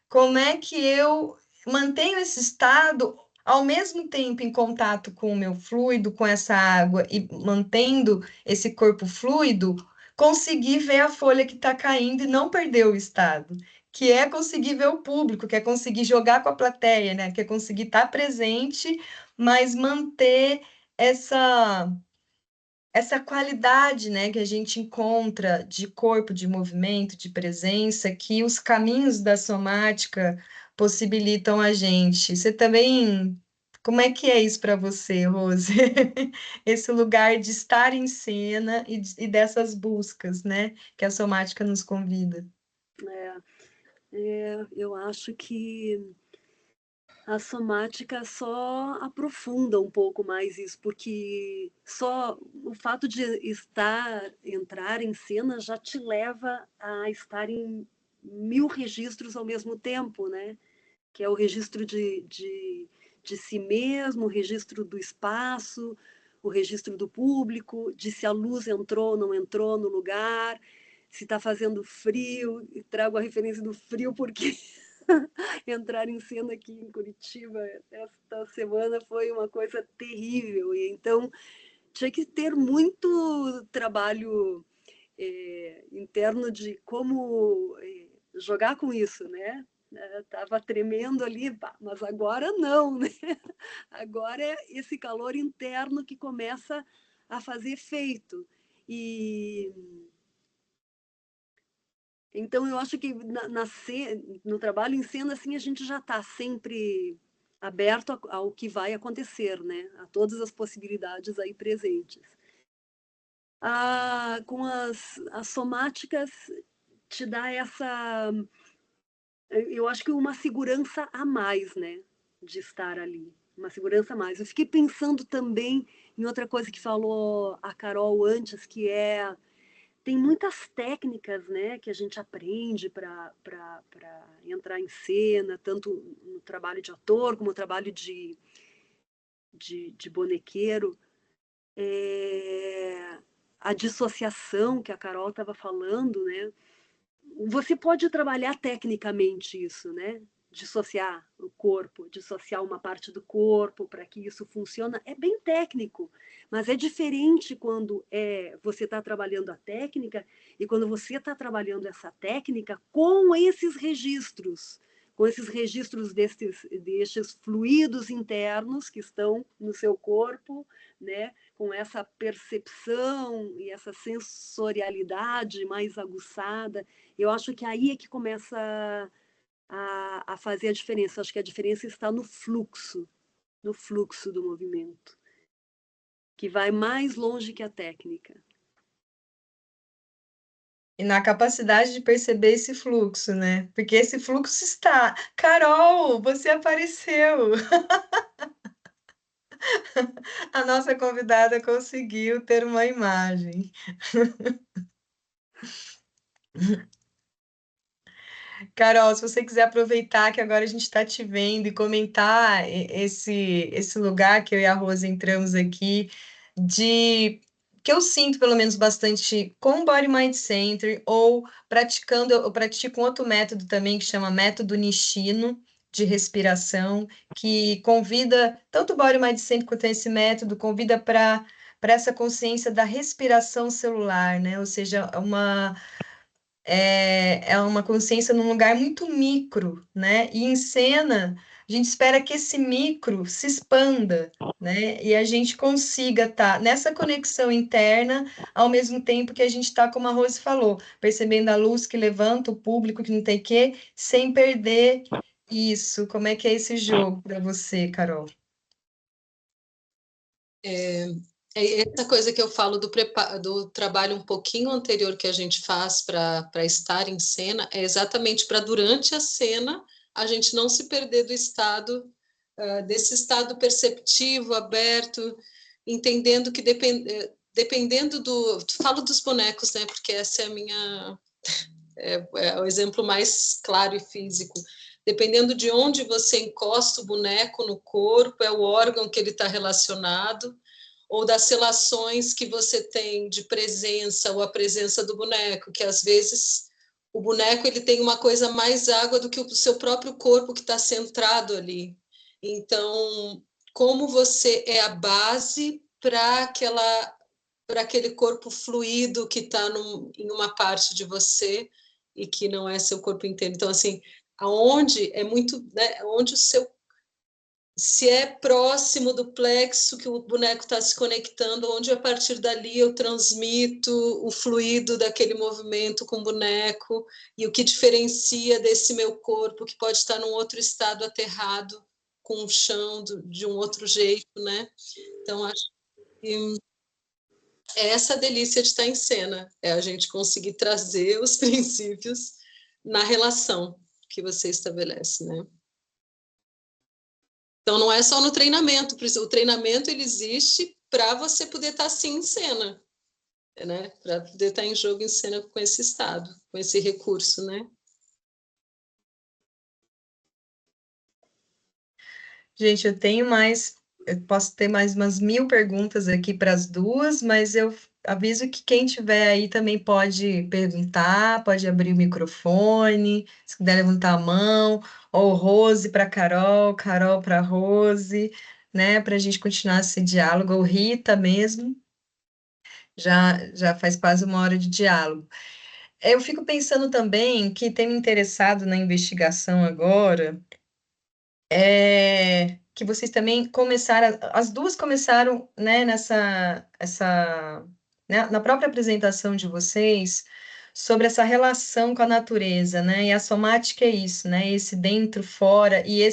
Como é que eu mantenho esse estado ao mesmo tempo em contato com o meu fluido, com essa água e mantendo esse corpo fluido, conseguir ver a folha que está caindo e não perder o estado, que é conseguir ver o público, que é conseguir jogar com a plateia, né? Que é conseguir estar presente, mas manter essa essa qualidade, né, que a gente encontra de corpo, de movimento, de presença, que os caminhos da somática possibilitam a gente. Você também, como é que é isso para você, Rose? Esse lugar de estar em cena e dessas buscas, né, que a somática nos convida. Eu acho que a somática só aprofunda um pouco mais isso, porque só o fato de entrar em cena já te leva a estar em 1000 registros ao mesmo tempo, né? Que é o registro de si mesmo, o registro do espaço, o registro do público, de se a luz entrou ou não entrou no lugar, se está fazendo frio, e trago a referência do frio porque entrar em cena aqui em Curitiba esta semana foi uma coisa terrível. E então tinha que ter muito trabalho interno de como jogar com isso, né? Estava tremendo ali, mas agora não, né? Agora é esse calor interno que começa a fazer efeito. E então, eu acho que no trabalho em cena, assim, a gente já está sempre aberto ao que vai acontecer, né? A todas as possibilidades aí presentes. Com as somáticas, te dá essa, eu acho que uma segurança a mais, né? De estar ali. Uma segurança a mais. Eu fiquei pensando também em outra coisa que falou a Carol antes, que é tem muitas técnicas, né, que a gente aprende para entrar em cena, tanto no trabalho de ator como no trabalho de bonequeiro. A dissociação que a Carol estava falando, né? Você pode trabalhar tecnicamente isso, né? Dissociar o corpo, dissociar uma parte do corpo para que isso funcione. É bem técnico, mas é diferente quando você está trabalhando a técnica e quando você está trabalhando essa técnica com esses registros destes fluidos internos que estão no seu corpo, né? Com essa percepção e essa sensorialidade mais aguçada. Eu acho que aí é que começa a fazer a diferença. Acho que a diferença está no fluxo do movimento, que vai mais longe que a técnica. E na capacidade de perceber esse fluxo, né? Porque esse fluxo está. Carol, você apareceu! A nossa convidada conseguiu ter uma imagem. Carol, se você quiser aproveitar que agora a gente está te vendo e comentar esse lugar que eu e a Rosa entramos aqui, de que eu sinto pelo menos bastante com o Body Mind Center, ou praticando, eu pratico um outro método também que chama método Nishino de respiração, que convida tanto o Body Mind Center quanto esse método, convida para essa consciência da respiração celular, né? Ou seja, é uma consciência num lugar muito micro, né? E em cena, a gente espera que esse micro se expanda, né? E a gente consiga estar nessa conexão interna, ao mesmo tempo que a gente está, como a Rose falou, percebendo a luz que levanta o público, que não tem quê, sem perder isso. Como é que é esse jogo para você, Carol? Essa coisa que eu falo do trabalho um pouquinho anterior que a gente faz para estar em cena é exatamente para durante a cena a gente não se perder do estado, desse estado perceptivo, aberto, entendendo que dependendo do. Falo dos bonecos, né? Porque essa é a minha. É o exemplo mais claro e físico. Dependendo de onde você encosta o boneco no corpo, é o órgão que ele está relacionado, ou das relações que você tem de presença, ou a presença do boneco, que às vezes o boneco ele tem uma coisa mais água do que o seu próprio corpo que está centrado ali. Então, como você é a base para aquele corpo fluido que está em uma parte de você e que não é seu corpo inteiro. Então, assim, aonde é muito, né, onde o seu se é próximo do plexo que o boneco está se conectando, onde a partir dali eu transmito o fluido daquele movimento com o boneco e o que diferencia desse meu corpo que pode estar num outro estado aterrado com o chão de um outro jeito, né? Então acho que é essa delícia de estar em cena, é a gente conseguir trazer os princípios na relação que você estabelece, né? Então não é só no treinamento, o treinamento ele existe para você poder estar assim em cena, né? Para poder estar em jogo em cena com esse estado, com esse recurso, né? Gente, eu posso ter mais umas 1000 perguntas aqui para as duas, mas eu aviso que quem tiver aí também pode perguntar, pode abrir o microfone, se puder levantar a mão, ou Rose para Carol, Carol para Rose, né, para a gente continuar esse diálogo, ou Rita mesmo, já faz quase uma hora de diálogo. Eu fico pensando também que tem me interessado na investigação agora que vocês também começaram, as duas começaram, né, né, na própria apresentação de vocês, sobre essa relação com a natureza, né, e a somática é isso, né, esse dentro, fora, e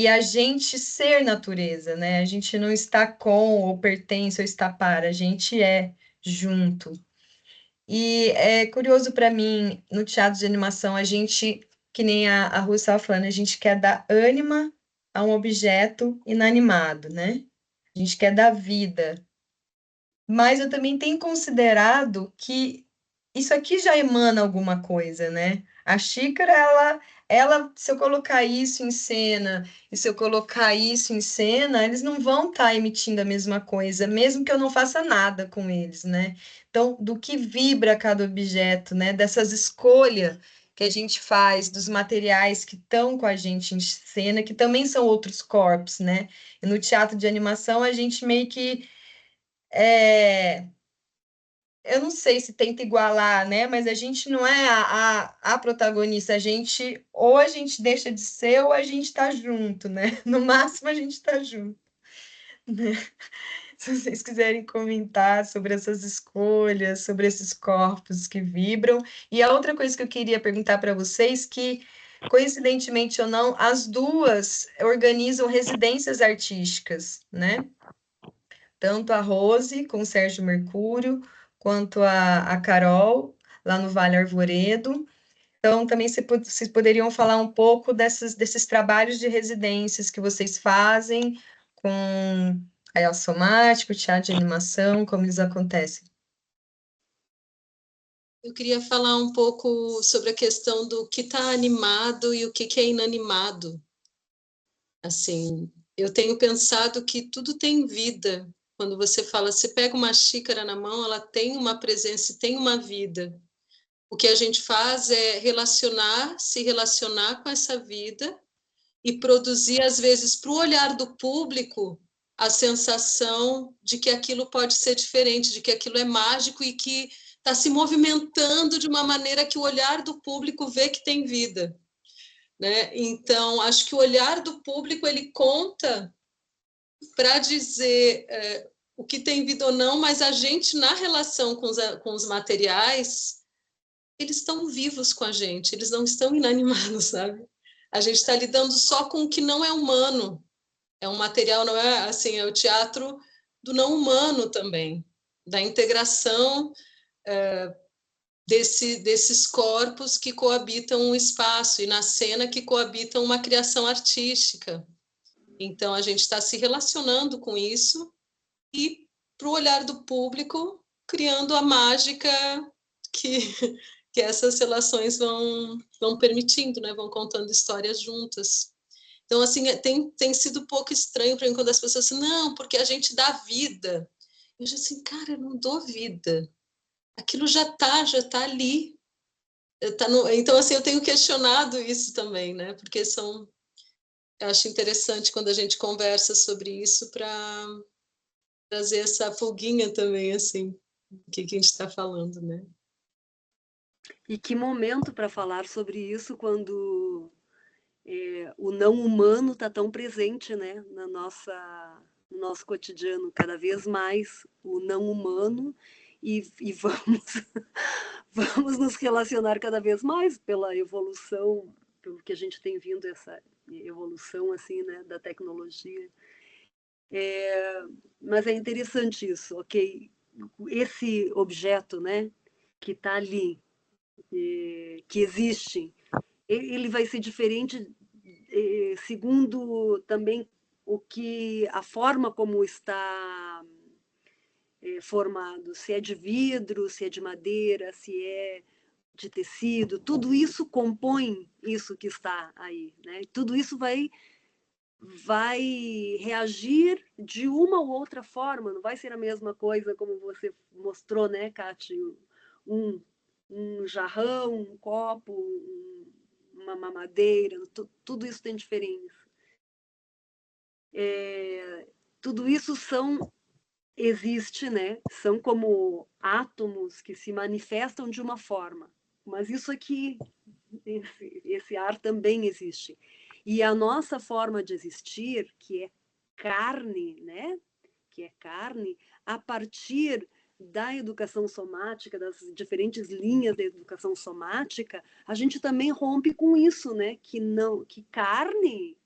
a gente ser natureza, né, a gente não está com, ou pertence, ou está para, a gente é junto. E é curioso para mim, no teatro de animação, a gente, que nem a Rua estava falando, a gente quer dar ânima a um objeto inanimado, né? A gente quer dar vida. Mas eu também tenho considerado que isso aqui já emana alguma coisa, né? A xícara, se eu colocar isso em cena, e se eu colocar isso em cena, eles não vão estar emitindo a mesma coisa, mesmo que eu não faça nada com eles, né? Então, do que vibra cada objeto, né? Dessas escolhas que a gente faz, dos materiais que estão com a gente em cena, que também são outros corpos, né? E no teatro de animação, a gente meio que é, eu não sei se tenta igualar, né? Mas a gente não é a protagonista, ou a gente deixa de ser ou a gente tá junto, né? No máximo a gente tá junto, né? Se vocês quiserem comentar sobre essas escolhas, sobre esses corpos que vibram. E a outra coisa que eu queria perguntar para vocês, que coincidentemente ou não, as duas organizam residências artísticas, né? Tanto a Rose, com o Sérgio Mercúrio, quanto a Carol, lá no Vale Arvoredo. Então, também vocês poderiam falar um pouco desses trabalhos de residências que vocês fazem com a somático, teatro de animação, como eles acontecem. Eu queria falar um pouco sobre a questão do que está animado e o que é inanimado. Assim, eu tenho pensado que tudo tem vida. Quando você fala, você pega uma xícara na mão, ela tem uma presença e tem uma vida. O que a gente faz é se relacionar com essa vida e produzir, às vezes, para o olhar do público, a sensação de que aquilo pode ser diferente, de que aquilo é mágico e que está se movimentando de uma maneira que o olhar do público vê que tem vida, né? Então, acho que o olhar do público ele conta para dizer o que tem vida ou não, mas a gente, na relação com os materiais, eles estão vivos com a gente, eles não estão inanimados, sabe? A gente está lidando só com o que não é humano. É um material, não é assim, é o teatro do não humano também, da integração desses corpos que coabitam um espaço e na cena que coabitam uma criação artística. Então a gente está se relacionando com isso e para o olhar do público criando a mágica que que essas relações vão permitindo, né? Vão contando histórias juntas. Então, assim, tem sido um pouco estranho para mim quando as pessoas dizem, não, porque a gente dá vida. Eu já assim, cara, eu não dou vida. Aquilo já tá ali. Então, assim, eu tenho questionado isso também, né? Porque eu acho interessante quando a gente conversa sobre isso para trazer essa pulguinha também, assim, do que a gente está falando, né? E que momento para falar sobre isso quando o não humano está tão presente, né, no nosso cotidiano, cada vez mais o não humano, e vamos, vamos nos relacionar cada vez mais pela evolução, pelo que a gente tem vindo, essa evolução assim, né, da tecnologia. Mas é interessante isso, ok? Esse objeto, né, que está ali, que existe, ele vai ser diferente segundo também a forma como está formado, se é de vidro, se é de madeira, se é de tecido, tudo isso compõe isso que está aí, né? Tudo isso vai reagir de uma ou outra forma, não vai ser a mesma coisa como você mostrou, né, Kati? Um, um jarrão, um copo, uma mamadeira, tudo isso tem diferença. Tudo isso existe, né? São como átomos que se manifestam de uma forma. Mas isso aqui, esse ar também existe. E a nossa forma de existir, que é carne, né? Que é carne, a partir da educação somática, das diferentes linhas da educação somática, a gente também rompe com isso, né? Que carne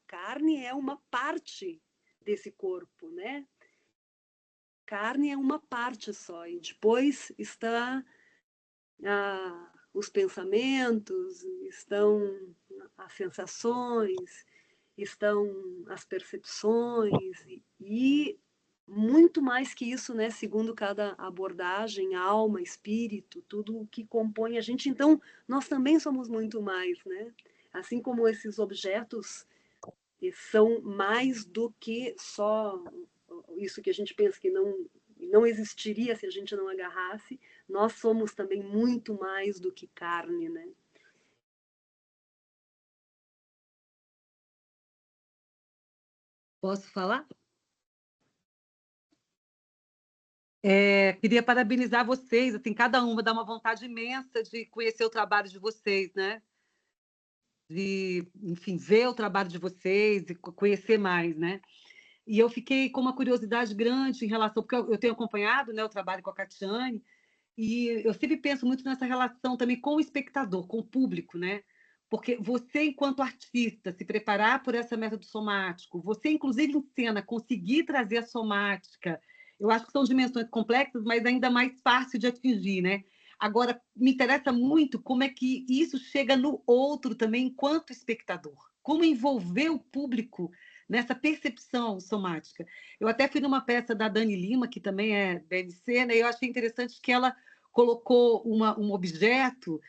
é uma parte desse corpo, né? Carne é uma parte só, e depois está os pensamentos, estão as sensações, estão as percepções e muito mais que isso, né? Segundo cada abordagem, alma, espírito, tudo o que compõe a gente. Então, nós também somos muito mais, né? Assim como esses objetos são mais do que só isso que a gente pensa que não existiria se a gente não agarrasse, nós somos também muito mais do que carne, né? Posso falar? Queria parabenizar vocês, assim, cada uma dá uma vontade imensa de conhecer o trabalho de vocês, né? De, enfim, ver o trabalho de vocês e conhecer mais, né? E eu fiquei com uma curiosidade grande em relação, porque eu tenho acompanhado, né, o trabalho com a Catiane, e eu sempre penso muito nessa relação também com o espectador, com o público, né? Porque você, enquanto artista, se preparar por esse método somático, você, inclusive, em cena, conseguir trazer a somática, eu acho que são dimensões complexas, mas ainda mais fácil de atingir, né? Agora, me interessa muito como é que isso chega no outro também, enquanto espectador. Como envolver o público nessa percepção somática. Eu até fui numa peça da Dani Lima, que também é BNC, né? E eu achei interessante que ela colocou um objeto,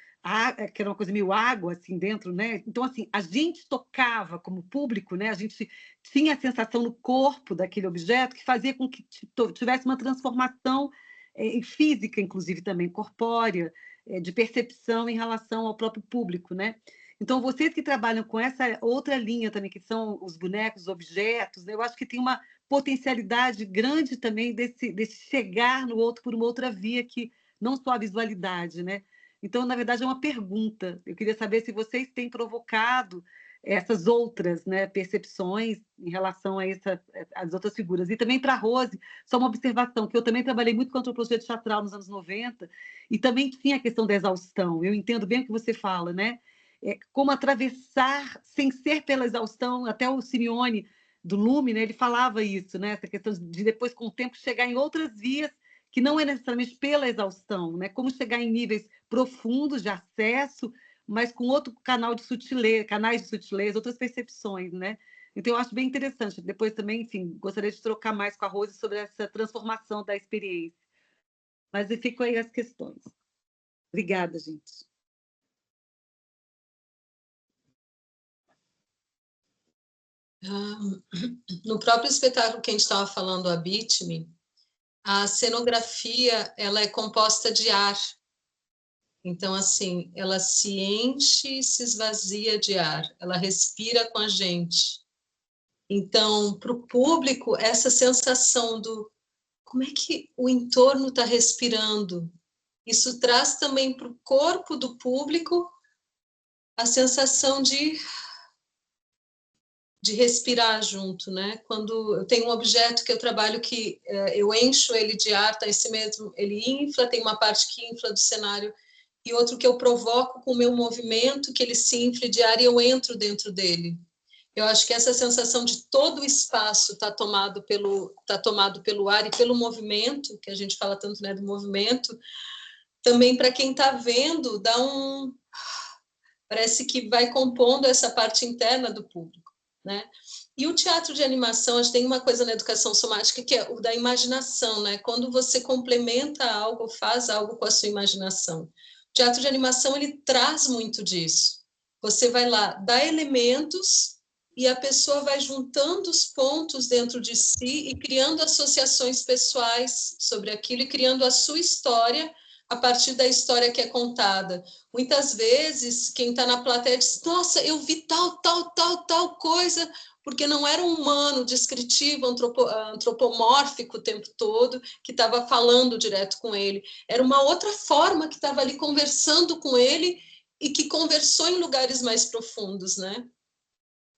que era uma coisa meio água, assim, dentro, né? Então, assim, a gente tocava como público, né? A gente tinha a sensação no corpo daquele objeto que fazia com que tivesse uma transformação física, inclusive, também corpórea, de percepção em relação ao próprio público, né? Então, vocês que trabalham com essa outra linha também, que são os bonecos, os objetos, né? Eu acho que tem uma potencialidade grande também desse chegar no outro por uma outra via que não só a visualidade, né? Então, na verdade, é uma pergunta. Eu queria saber se vocês têm provocado essas outras, né, percepções em relação a as outras figuras. E também para a Rose, só uma observação, que eu também trabalhei muito com antropologia teatral nos anos 90, e também tinha a questão da exaustão. Eu entendo bem o que você fala, né? Como atravessar sem ser pela exaustão. Até o Simeone do Lume, né, ele falava isso, né? Essa questão de depois, com o tempo, chegar em outras vias que não é necessariamente pela exaustão, né? Como chegar em níveis profundos de acesso, mas com outro canal de sutileza, canais de sutileza, outras percepções, né? Então, eu acho bem interessante. Depois também, enfim, gostaria de trocar mais com a Rose sobre essa transformação da experiência. Mas ficam aí as questões. Obrigada, gente. No próprio espetáculo que a gente estava falando, Habite-me, a cenografia ela é composta de ar. Então, assim, ela se enche e se esvazia de ar, ela respira com a gente. Então, para o público, essa sensação do como é que o entorno está respirando, isso traz também para o corpo do público a sensação de respirar junto, né? Quando eu tenho um objeto que eu trabalho que eu encho ele de ar, tá esse mesmo, ele infla, tem uma parte que infla do cenário e outro que eu provoco com o meu movimento que ele se infle de ar e eu entro dentro dele. Eu acho que essa sensação de todo o espaço tá tomado pelo ar e pelo movimento, que a gente fala tanto, né, do movimento, também para quem está vendo dá parece que vai compondo essa parte interna do público, né? E o teatro de animação, a gente tem uma coisa na educação somática que é o da imaginação, né? Quando você complementa algo, faz algo com a sua imaginação. O teatro de animação, ele traz muito disso. Você vai lá, dá elementos e a pessoa vai juntando os pontos dentro de si e criando associações pessoais sobre aquilo e criando a sua história a partir da história que é contada. Muitas vezes, quem está na plateia diz, nossa, eu vi tal coisa, porque não era um humano descritivo, antropomórfico o tempo todo, que estava falando direto com ele. Era uma outra forma que estava ali conversando com ele e que conversou em lugares mais profundos, né?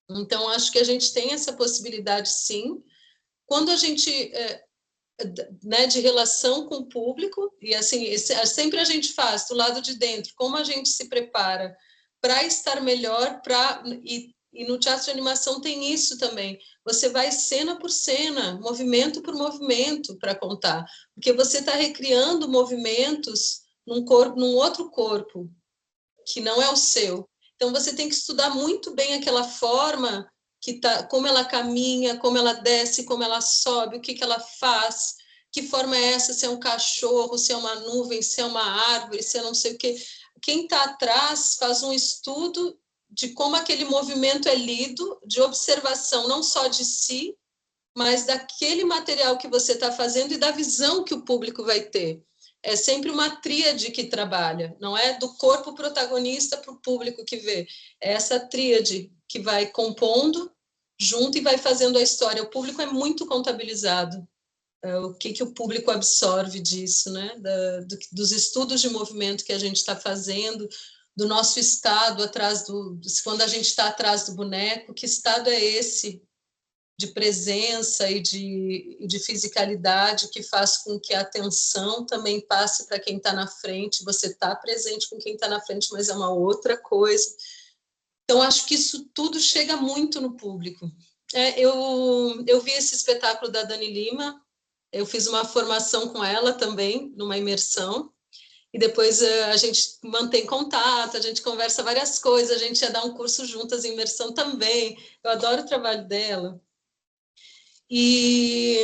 Então, acho que a gente tem essa possibilidade, sim. Quando a gente... né, de relação com o público, e assim, sempre a gente faz do lado de dentro, como a gente se prepara para estar melhor, e no teatro de animação tem isso também, você vai cena por cena, movimento por movimento para contar, porque você está recriando movimentos num outro corpo, que não é o seu, então você tem que estudar muito bem aquela forma como ela caminha, como ela desce, como ela sobe, o que ela faz, que forma é essa, se é um cachorro, se é uma nuvem, se é uma árvore, se é não sei o quê. Quem está atrás faz um estudo de como aquele movimento é lido, de observação não só de si, mas daquele material que você está fazendo e da visão que o público vai ter. É sempre uma tríade que trabalha, não é do corpo protagonista para o público que vê. É essa tríade que vai compondo junto e vai fazendo a história. O público é muito contabilizado. O que o público absorve disso, né? Dos estudos de movimento que a gente está fazendo, do nosso estado atrás quando a gente está atrás do boneco, que estado é esse de presença e de fisicalidade que faz com que a atenção também passe para quem está na frente. Você está presente com quem está na frente, mas é uma outra coisa. Então, acho que isso tudo chega muito no público. Eu vi esse espetáculo da Dani Lima, eu fiz uma formação com ela também, numa imersão, e depois a gente mantém contato, a gente conversa várias coisas, a gente ia dar um curso juntas em imersão também. Eu adoro o trabalho dela. E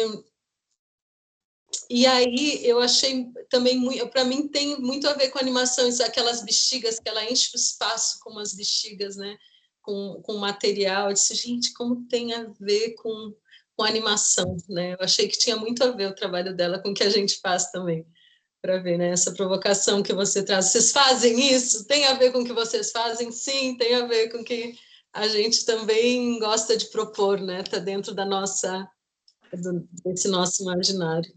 E aí eu achei também, para mim tem muito a ver com animações, aquelas bexigas que ela enche o espaço com umas bexigas, né? Com material. Eu disse, gente, como tem a ver com animação, né? Eu achei que tinha muito a ver o trabalho dela com o que a gente faz também, para ver, né? Essa provocação que você traz. Vocês fazem isso? Tem a ver com o que vocês fazem? Sim, tem a ver com o que a gente também gosta de propor, né? Está dentro desse nosso imaginário.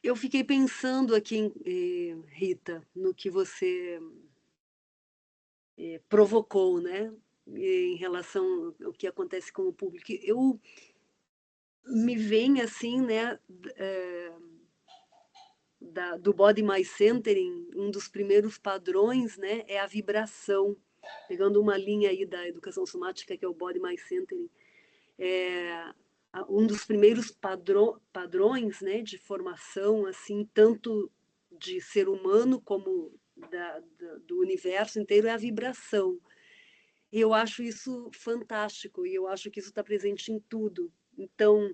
Eu fiquei pensando aqui, Rita, no que você provocou, né? Em relação ao que acontece com o público. Eu me vem assim, né? Do body mind centering, um dos primeiros padrões, né, é a vibração. Pegando uma linha aí da educação somática, que é o body mind centering, um dos primeiros padrões, né, de formação, assim, tanto de ser humano como do universo inteiro, é a vibração. E eu acho isso fantástico, e eu acho que isso está presente em tudo. Então,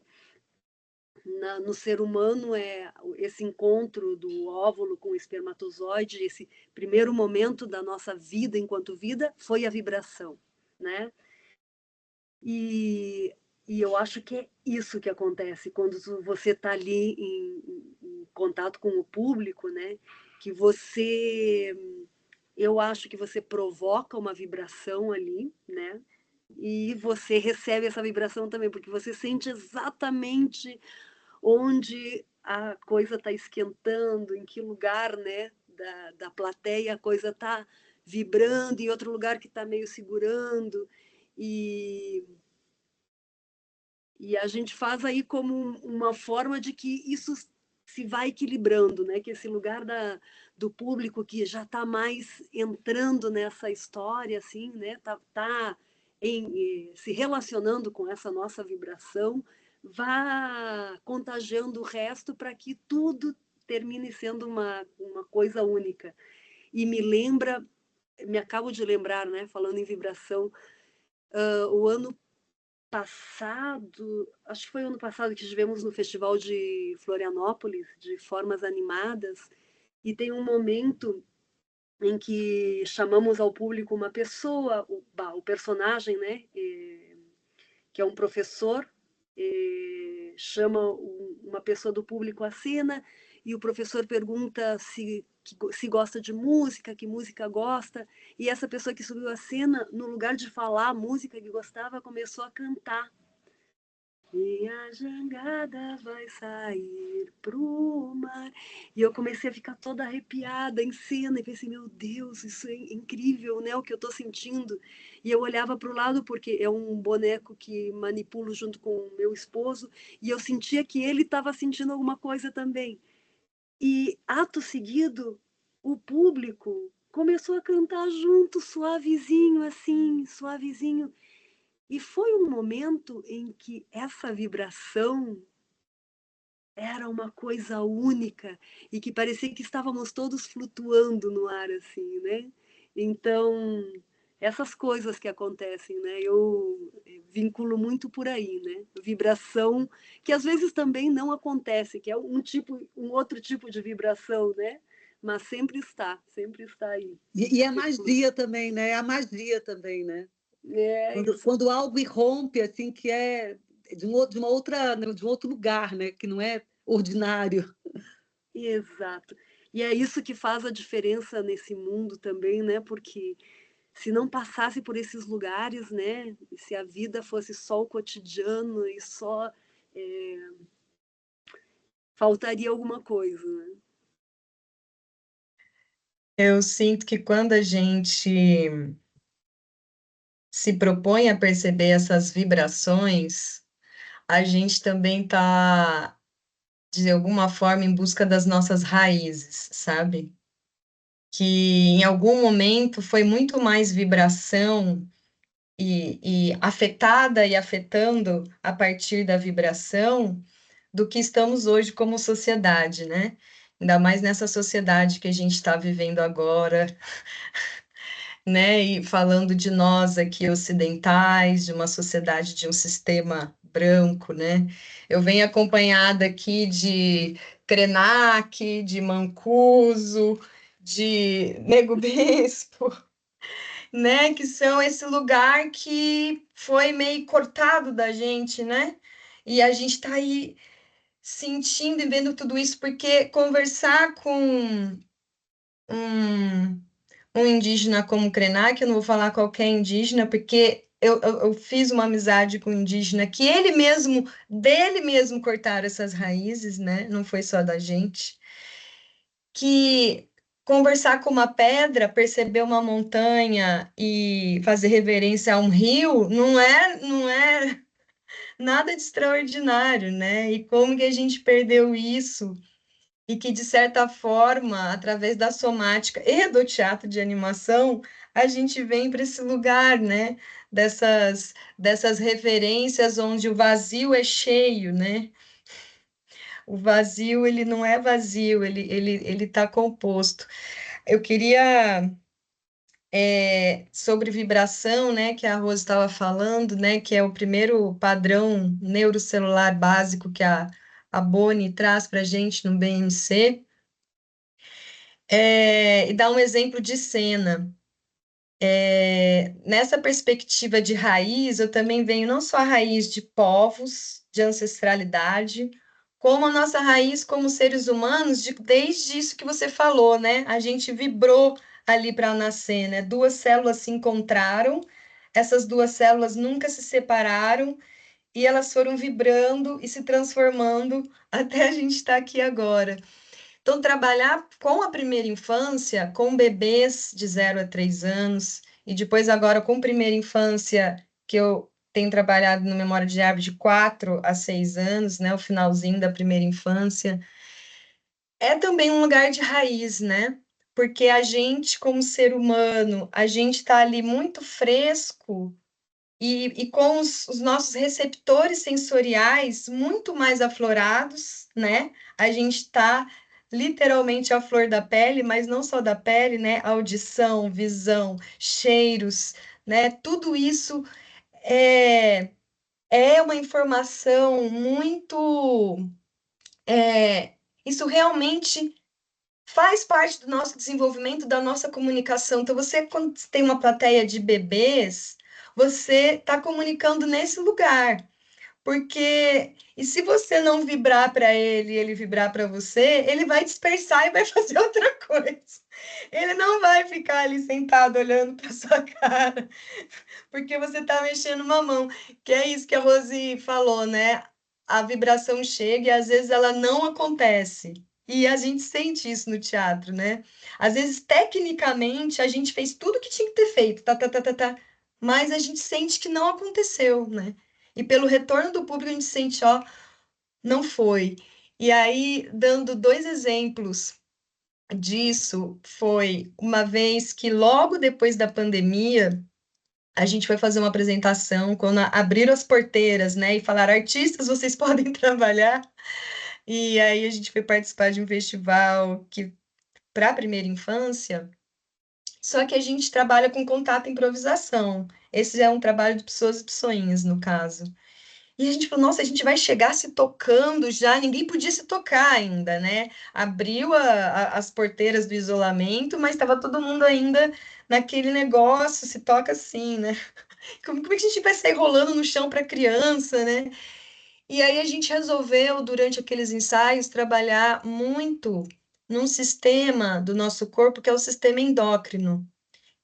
no ser humano, esse encontro do óvulo com o espermatozoide, esse primeiro momento da nossa vida enquanto vida, foi a vibração, né? E eu acho que é isso que acontece quando você está ali em contato com o público, né? Que eu acho que você provoca uma vibração ali, né? E você recebe essa vibração também, porque você sente exatamente onde a coisa está esquentando, em que lugar, né, da plateia a coisa está vibrando, em outro lugar que está meio segurando. E a gente faz aí como uma forma de que isso se vai equilibrando, né? Que esse lugar do público que já está mais entrando nessa história, assim, né? Tá se relacionando com essa nossa vibração, vá contagiando o resto para que tudo termine sendo uma coisa única. E me acabo de lembrar, né? Falando em vibração, o ano passado, acho que foi ano passado que estivemos no Festival de Florianópolis, de formas animadas, e tem um momento em que chamamos ao público uma pessoa, o personagem, né, que é um professor, chama uma pessoa do público à cena, e o professor pergunta se gosta de música, que música gosta, e essa pessoa que subiu à cena, no lugar de falar a música que gostava, começou a cantar. E a jangada vai sair pro mar. E eu comecei a ficar toda arrepiada em cena e pensei, meu Deus, isso é incrível, né? O que eu estou sentindo. E eu olhava para o lado porque é um boneco que manipulo junto com o meu esposo e eu sentia que ele estava sentindo alguma coisa também. E ato seguido, o público começou a cantar junto, suavezinho, assim, suavezinho. E foi um momento em que essa vibração era uma coisa única e que parecia que estávamos todos flutuando no ar, assim, né? Então, essas coisas que acontecem, né? Eu vinculo muito por aí, né? Vibração que às vezes também não acontece, que é um outro tipo de vibração, né? Mas sempre está aí. E a magia também, né? A magia também, né? É, Quando algo irrompe, assim, que é de uma outra, de um outro lugar, né? Que não é ordinário. exato. E é isso que faz a diferença nesse mundo também, né? Porque se não passasse por esses lugares, né? Se a vida fosse só o cotidiano e só faltaria alguma coisa, né? Eu sinto que quando a gente se propõe a perceber essas vibrações, a gente também está, de alguma forma, em busca das nossas raízes, sabe? Que em algum momento foi muito mais vibração e afetada e afetando a partir da vibração do que estamos hoje como sociedade, né? Ainda mais nessa sociedade que a gente está vivendo agora, né? E falando de nós aqui ocidentais, de uma sociedade, de um sistema branco, né? Eu venho acompanhada aqui de Krenak, de Mancuso, de Nego Bispo, né? Que são esse lugar que foi meio cortado da gente, né? E a gente está aí sentindo e vendo tudo isso, porque conversar com um, um indígena como Krenak, eu não vou falar qualquer indígena, porque eu fiz uma amizade com um indígena que ele mesmo, dele mesmo, cortaram essas raízes, né? Não foi só da gente. Que conversar com uma pedra, perceber uma montanha e fazer reverência a um rio, não é nada de extraordinário, né? E como que a gente perdeu isso? E que, de certa forma, através da somática e do teatro de animação, a gente vem para esse lugar, né? Dessas referências onde o vazio é cheio, né? O vazio, ele não é vazio, ele está composto. Eu queria, sobre vibração, né, que a Rose estava falando, né, que é o primeiro padrão neurocelular básico que a Boni traz para a gente no BMC, e dar um exemplo de cena. Nessa perspectiva de raiz, eu também venho não só a raiz de povos, de ancestralidade, como a nossa raiz como seres humanos, desde isso que você falou, né? A gente vibrou ali para nascer, né? Duas células se encontraram, essas duas células nunca se separaram e elas foram vibrando e se transformando até a gente estar aqui agora. Então, trabalhar com a primeira infância, com bebês de 0 a 3 anos, e depois agora com primeira infância, que eu tenho trabalhado no Memória de Árvore de 4 a 6 anos, né, o finalzinho da primeira infância, é também um lugar de raiz, né? Porque a gente, como ser humano, a gente está ali muito fresco e com os nossos receptores sensoriais muito mais aflorados, né? A gente está literalmente à flor da pele, mas não só da pele, né? Audição, visão, cheiros, né? Tudo isso é, é uma informação muito. Isso realmente faz parte do nosso desenvolvimento, da nossa comunicação. Então, você, quando tem uma plateia de bebês, você está comunicando nesse lugar. Porque, e se você não vibrar para ele, ele vibrar para você, ele vai dispersar e vai fazer outra coisa. Ele não vai ficar ali sentado olhando para sua cara, porque você está mexendo uma mão. Que é isso que a Rose falou, né? A vibração chega e às vezes ela não acontece. E a gente sente isso no teatro, né? Às vezes, tecnicamente, a gente fez tudo que tinha que ter feito, mas a gente sente que não aconteceu, né? E pelo retorno do público, a gente sente, ó, não foi. E aí, dando 2 exemplos disso, foi uma vez que logo depois da pandemia, a gente foi fazer uma apresentação, quando abriram as porteiras, né, e falaram, artistas, vocês podem trabalhar. E aí a gente foi participar de um festival que para a primeira infância, só que a gente trabalha com contato e improvisação. Esse é um trabalho de pessoas e pessoinhas, no caso. E a gente falou, nossa, a gente vai chegar se tocando já, ninguém podia se tocar ainda, né? Abriu as porteiras do isolamento, mas estava todo mundo ainda naquele negócio, se toca assim, né? Como é que a gente vai sair rolando no chão para criança, né? E aí a gente resolveu, durante aqueles ensaios, trabalhar muito num sistema do nosso corpo, que é o sistema endócrino,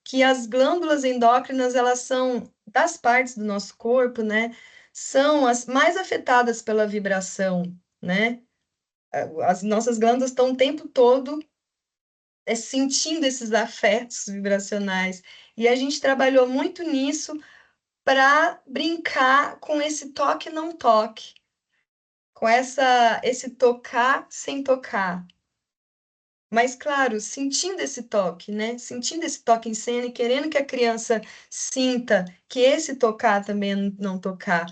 que as glândulas endócrinas, elas são das partes do nosso corpo, né? São as mais afetadas pela vibração, né? As nossas glândulas estão o tempo todo sentindo esses afetos vibracionais. E a gente trabalhou muito nisso para brincar com esse toque não toque, com esse tocar sem tocar. Mas, claro, sentindo esse toque, né? Sentindo esse toque em cena e querendo que a criança sinta que esse tocar também não tocar.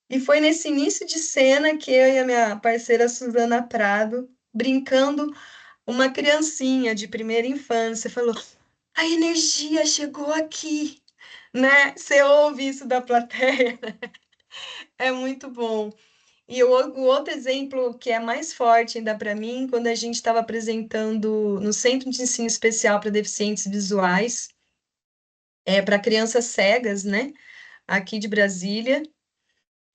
E foi nesse início de cena que eu e a minha parceira Suzana Prado, brincando, uma criancinha de primeira infância falou: a energia chegou aqui, né? Você ouve isso da plateia, É muito bom. E o outro exemplo que é mais forte ainda para mim, quando a gente estava apresentando no Centro de Ensino Especial para Deficientes Visuais, para crianças cegas, né, aqui de Brasília.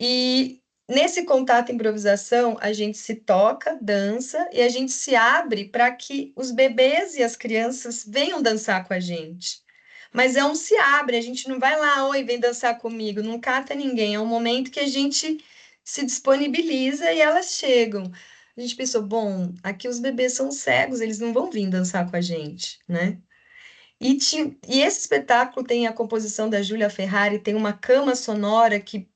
E nesse contato improvisação, a gente se toca, dança e a gente se abre para que os bebês e as crianças venham dançar com a gente. Mas é um se abre, a gente não vai lá, oi, vem dançar comigo, não cata ninguém, é um momento que a gente se disponibiliza e elas chegam. A gente pensou, bom, aqui os bebês são cegos, eles não vão vir dançar com a gente, né? E esse espetáculo tem a composição da Júlia Ferrari, tem uma cama sonora que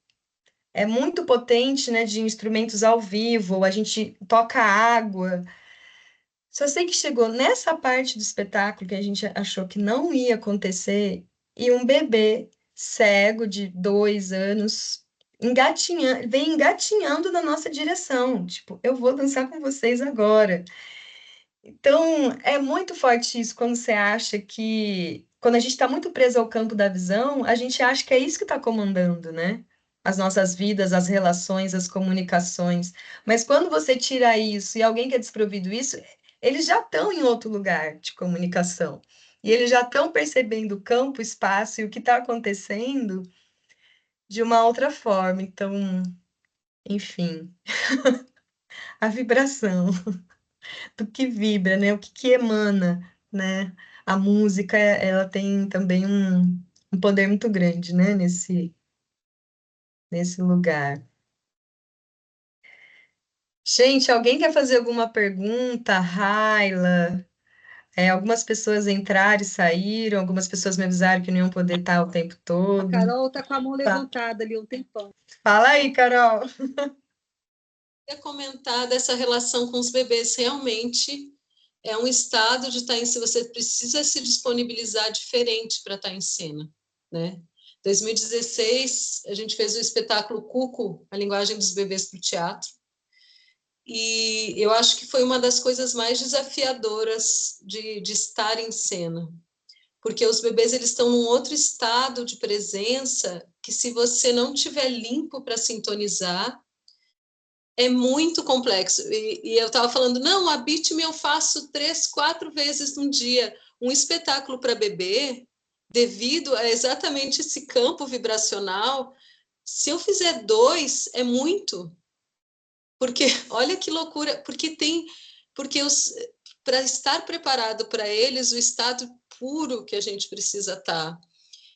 é muito potente, né, de instrumentos ao vivo, a gente toca água. Só sei que chegou nessa parte do espetáculo que a gente achou que não ia acontecer, e um bebê cego de 2 anos vem engatinhando na nossa direção, tipo, eu vou dançar com vocês agora. Então, é muito forte isso quando você acha que, quando a gente está muito preso ao campo da visão, a gente acha que é isso que está comandando, né? As nossas vidas, as relações, as comunicações. Mas quando você tira isso e alguém que é desprovido isso, eles já estão em outro lugar de comunicação. E eles já estão percebendo o campo, o espaço e o que está acontecendo de uma outra forma. Então, enfim, a vibração. Do que vibra, né? O que que emana, né? A música, ela tem também um poder muito grande, né? Nesse lugar. Gente, alguém quer fazer alguma pergunta? Raila? Algumas pessoas entraram e saíram, algumas pessoas me avisaram que não iam poder estar o tempo A todo. Carol está com a mão Tá. levantada ali um tempão. Fala aí, Carol. Queria comentar dessa relação com os bebês. Realmente é um estado de estar em cena, você precisa se disponibilizar diferente para estar em cena, né? 2016, a gente fez o espetáculo Cuco, a linguagem dos bebês para o teatro, e eu acho que foi uma das coisas mais desafiadoras de estar em cena, porque os bebês eles estão num outro estado de presença que, se você não tiver limpo para sintonizar, é muito complexo. E eu estava falando, não, a Beat-Me eu faço 3, 4 vezes num dia. Um espetáculo para bebê, devido a exatamente esse campo vibracional, se eu fizer 2, é muito. Porque, olha que loucura, porque para estar preparado para eles, o estado puro que a gente precisa estar.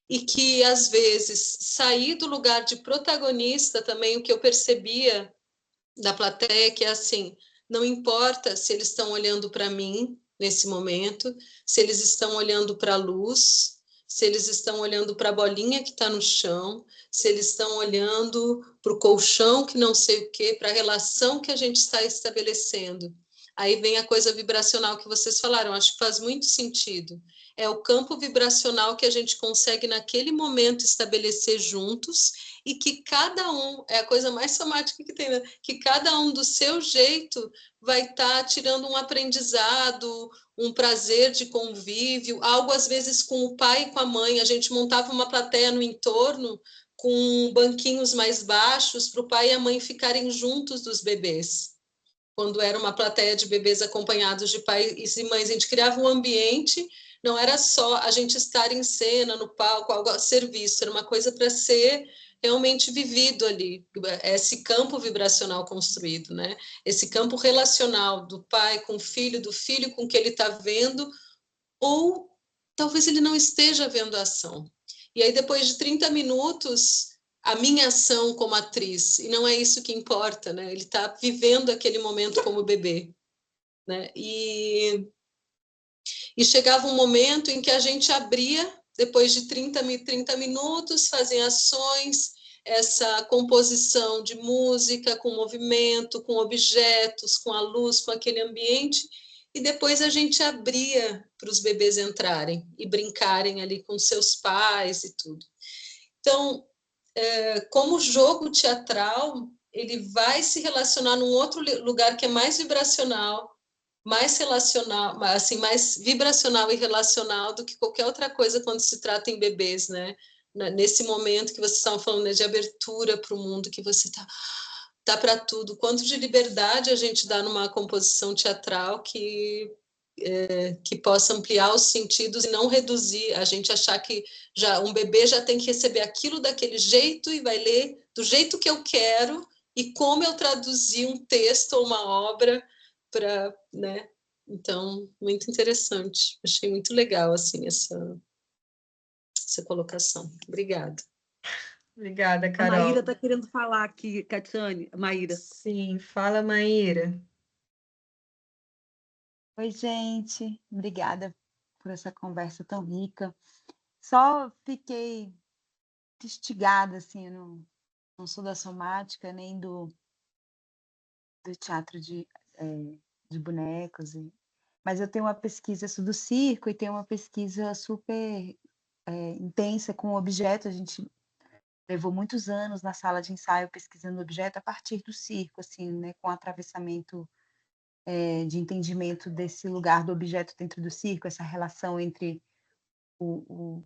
E que, às vezes, sair do lugar de protagonista também, o que eu percebia da plateia, que é assim, não importa se eles estão olhando para mim nesse momento, se eles estão olhando para a luz, se eles estão olhando para a bolinha que está no chão, se eles estão olhando para o colchão que não sei o quê, para a relação que a gente está estabelecendo. Aí vem a coisa vibracional que vocês falaram, acho que faz muito sentido. É o campo vibracional que a gente consegue naquele momento estabelecer juntos, e que cada um, é a coisa mais somática que tem, né? Que cada um do seu jeito vai estar tirando um aprendizado, um prazer de convívio, algo às vezes com o pai e com a mãe, a gente montava uma plateia no entorno com banquinhos mais baixos para o pai e a mãe ficarem juntos dos bebês. Quando era uma plateia de bebês acompanhados de pais e mães, a gente criava um ambiente, não era só a gente estar em cena, no palco, algo a serviço, era uma coisa para ser realmente vivido ali, esse campo vibracional construído, né? Esse campo relacional do pai com o filho, do filho com o que ele está vendo, ou talvez ele não esteja vendo a ação. E aí, depois de 30 minutos, a minha ação como atriz, e não é isso que importa, né? Ele está vivendo aquele momento como bebê, né? E chegava um momento em que a gente abria, depois de 30 minutos, fazem ações, essa composição de música, com movimento, com objetos, com a luz, com aquele ambiente, e depois a gente abria para os bebês entrarem e brincarem ali com seus pais e tudo. Então, como jogo teatral, ele vai se relacionar num outro lugar que é mais vibracional, mais relacional, assim, mais vibracional e relacional do que qualquer outra coisa quando se trata em bebês, né? nesse momento que vocês estavam falando, né, de abertura para o mundo, que você tá para tudo, quanto de liberdade a gente dá numa composição teatral que possa ampliar os sentidos e não reduzir, a gente achar que já um bebê já tem que receber aquilo daquele jeito e vai ler do jeito que eu quero, e como eu traduzi um texto ou uma obra para, né? Então, muito interessante. Achei muito legal assim essa colocação. Obrigada. Obrigada, A Maíra Carol. está querendo falar aqui, Catiane. Maíra. Sim, fala, Maíra. Oi, gente. Obrigada por essa conversa tão rica. Só fiquei instigada, assim, eu não sou da somática, nem do teatro de bonecos, mas eu tenho uma pesquisa do circo e tenho uma pesquisa super intensa com objeto. A gente levou muitos anos na sala de ensaio pesquisando objeto a partir do circo, assim, né, com atravessamento de entendimento desse lugar do objeto dentro do circo, essa relação entre o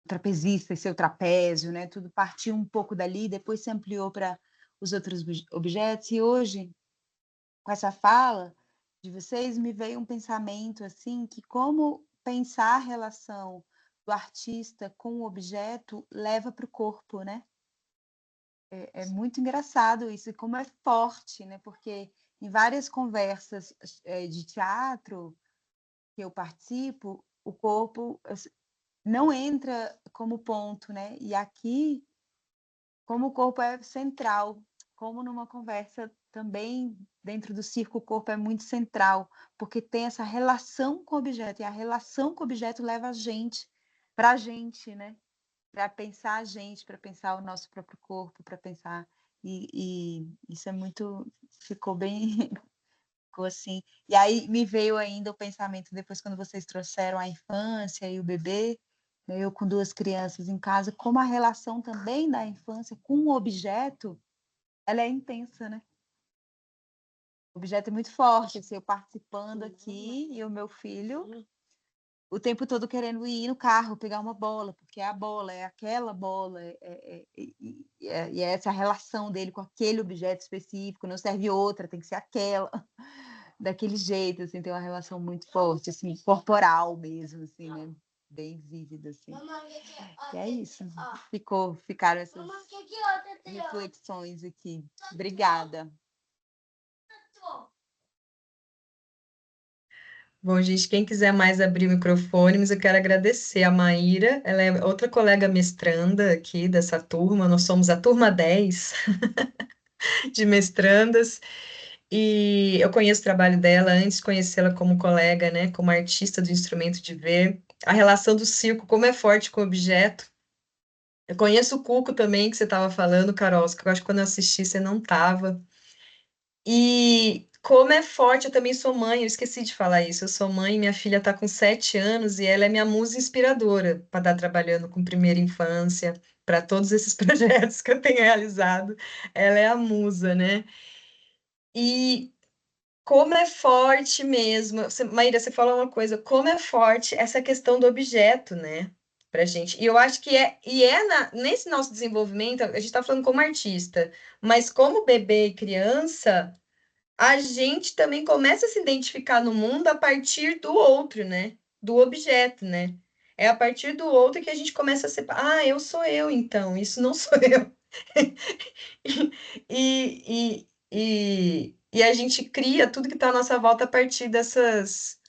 trapezista e seu trapézio, né? Tudo partiu um pouco dali, depois se ampliou para os outros objetos, e hoje, com essa fala de vocês, me veio um pensamento assim, que como pensar a relação do artista com o objeto leva para o corpo, né? É muito engraçado isso, e como é forte, né? Porque em várias conversas de teatro que eu participo, o corpo não entra como ponto, né? E aqui, como o corpo é central, como numa conversa também dentro do circo, o corpo é muito central, porque tem essa relação com o objeto, e a relação com o objeto leva a gente, para a gente, né? Para pensar a gente, para pensar o nosso próprio corpo, para pensar. E isso é muito. Ficou bem. Ficou assim. E aí me veio ainda o pensamento, depois, quando vocês trouxeram a infância e o bebê, né, eu com duas crianças em casa, como a relação também da infância com o objeto, ela é intensa, né? O objeto é muito forte, assim, eu participando aqui e o meu filho o tempo todo querendo ir no carro, pegar uma bola, porque é a bola, é aquela bola, e é essa relação dele com aquele objeto específico, não serve outra, tem que ser aquela, daquele jeito, assim, tem uma relação muito forte, assim, corporal mesmo, assim, né? Bem vívida, assim. E é isso, ficaram essas reflexões aqui. Obrigada. Bom, gente, quem quiser mais abrir o microfone, mas eu quero agradecer a Maíra, ela é outra colega mestranda aqui dessa turma, nós somos a turma 10 de mestrandas, e eu conheço o trabalho dela antes de conhecê-la como colega, né, como artista do instrumento de ver, a relação do circo, como é forte com o objeto. Eu conheço o Cuco também, que você estava falando, Carol, que eu acho que quando eu assisti você não estava. E como é forte, eu também sou mãe, eu esqueci de falar isso. Eu sou mãe, minha filha está com 7 anos e ela é minha musa inspiradora para estar trabalhando com primeira infância, para todos esses projetos que eu tenho realizado. Ela é a musa, né? E como é forte mesmo. Maíra, você falou uma coisa, como é forte essa questão do objeto, né? Pra gente. E eu acho que nesse nosso desenvolvimento, a gente está falando como artista, mas como bebê e criança a gente também começa a se identificar no mundo a partir do outro, né? Do objeto, né? É a partir do outro que a gente começa a separar. Ah, eu sou eu, então, isso não sou eu. E a gente cria tudo que está à nossa volta a partir dessas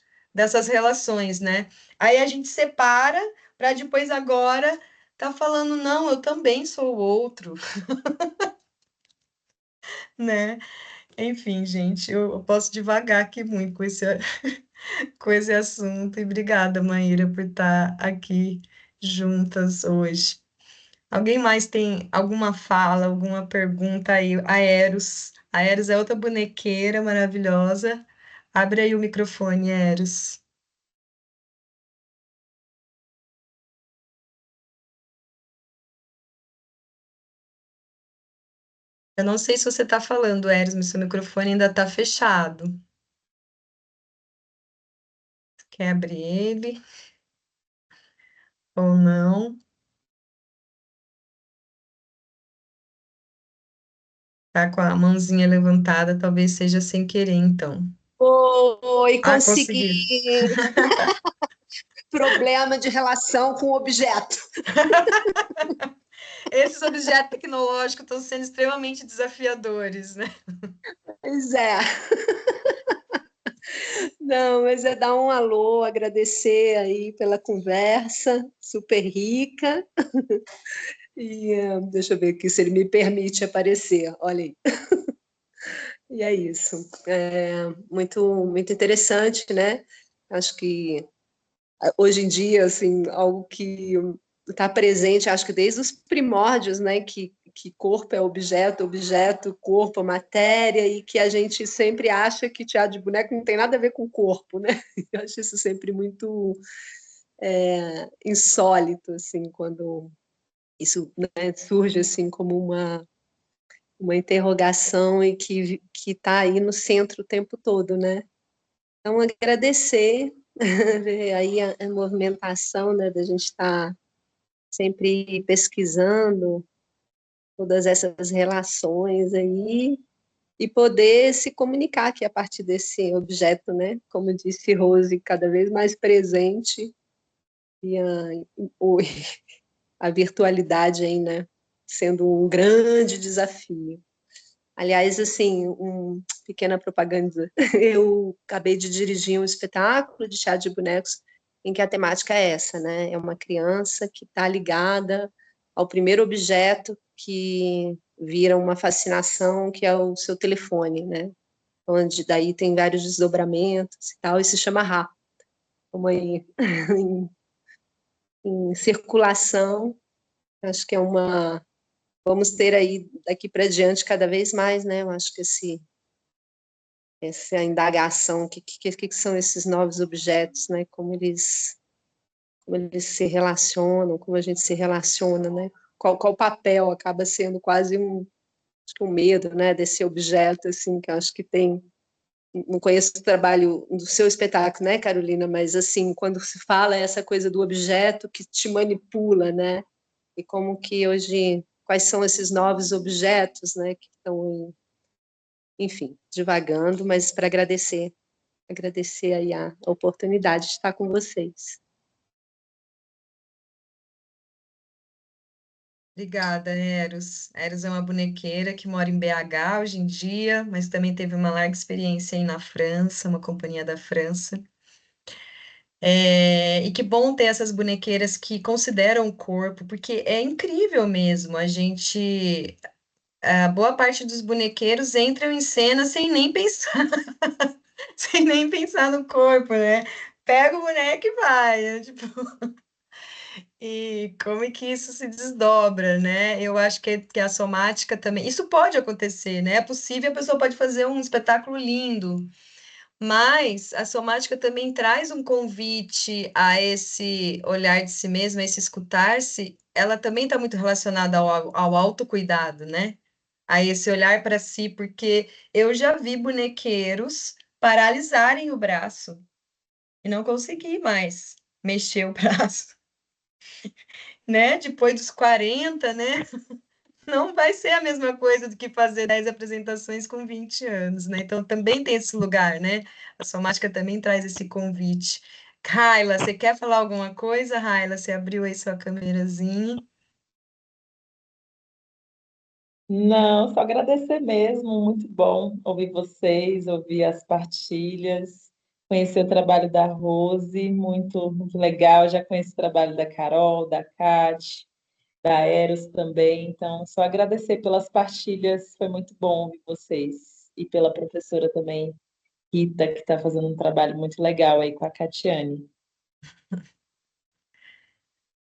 relações, né? Aí a gente separa para depois agora tá falando, não, eu também sou o outro, né? Enfim, gente, eu posso devagar aqui muito com esse assunto. E obrigada, Maíra, por estar aqui juntas hoje. Alguém mais tem alguma fala, alguma pergunta aí? A Eros. A Eros é outra bonequeira maravilhosa. Abre aí o microfone, Eros. Eu não sei se você está falando, Eros, mas seu microfone ainda está fechado. Quer abrir ele ou não? Tá com a mãozinha levantada, talvez seja sem querer, então. Oi, Ah, consegui. conseguiu. Problema de relação com o objeto. Esses objetos tecnológicos estão sendo extremamente desafiadores, né? Pois é. Não, mas é dar um alô, agradecer aí pela conversa, super rica. E deixa eu ver aqui se ele me permite aparecer. Olha aí. E é isso. É muito interessante, né? Acho que hoje em dia, assim, algo que está presente, acho que desde os primórdios, né? Que corpo é objeto, objeto, corpo, matéria, e que a gente sempre acha que teatro de boneco não tem nada a ver com o corpo, né? Eu acho isso sempre muito insólito, assim, quando isso, né, surge assim como uma interrogação e que está aí no centro o tempo todo, né? Então, agradecer aí a movimentação, né, da gente estar sempre pesquisando todas essas relações aí e poder se comunicar aqui a partir desse objeto, né? Como disse Rose, cada vez mais presente e a virtualidade aí, né? Sendo um grande desafio. Aliás, assim, pequena propaganda. Eu acabei de dirigir um espetáculo de chá de bonecos em que a temática é essa, né? É uma criança que está ligada ao primeiro objeto que vira uma fascinação, que é o seu telefone, né? Onde daí tem vários desdobramentos e tal, e se chama Rá. Como aí em circulação, acho que é uma... Vamos ter aí daqui para diante cada vez mais, né? Eu acho que essa indagação, que são esses novos objetos, né? Como eles se relacionam, como a gente se relaciona, né? Qual papel acaba sendo quase acho que um medo, né? Desse objeto, assim, que eu acho que tem. Não conheço o trabalho do seu espetáculo, né, Carolina? Mas assim, quando se fala essa coisa do objeto que te manipula, né? E como que hoje, quais são esses novos objetos, né? Que estão, enfim, divagando, mas para agradecer aí a oportunidade de estar com vocês. Obrigada, Eros. Eros é uma bonequeira que mora em BH hoje em dia, mas também teve uma larga experiência aí na França, uma companhia da França. E que bom ter essas bonequeiras que consideram o corpo, porque é incrível mesmo. A boa parte dos bonequeiros entram em cena sem nem pensar, sem nem pensar no corpo, né? Pega o boneco e vai. Tipo, e como é que isso se desdobra, né? Eu acho que a somática também. Isso pode acontecer, né? É possível, a pessoa pode fazer um espetáculo lindo, mas a somática também traz um convite a esse olhar de si mesma, a esse escutar-se. Ela também está muito relacionada ao autocuidado, né? A esse olhar para si, porque eu já vi bonequeiros paralisarem o braço e não consegui mais mexer o braço, né? Depois dos 40, né? Não vai ser a mesma coisa do que fazer 10 apresentações com 20 anos, né? Então também tem esse lugar, né? A somática também traz esse convite. Raila, você quer falar alguma coisa, Raila? Você abriu aí sua câmerazinha. Não, só agradecer mesmo, muito bom ouvir vocês, ouvir as partilhas, conhecer o trabalho da Rose, muito legal. Já conheço o trabalho da Carol, da Kate, da Eros também. Então, só agradecer pelas partilhas, foi muito bom ouvir vocês. E pela professora também, Rita, que está fazendo um trabalho muito legal aí com a Catiane.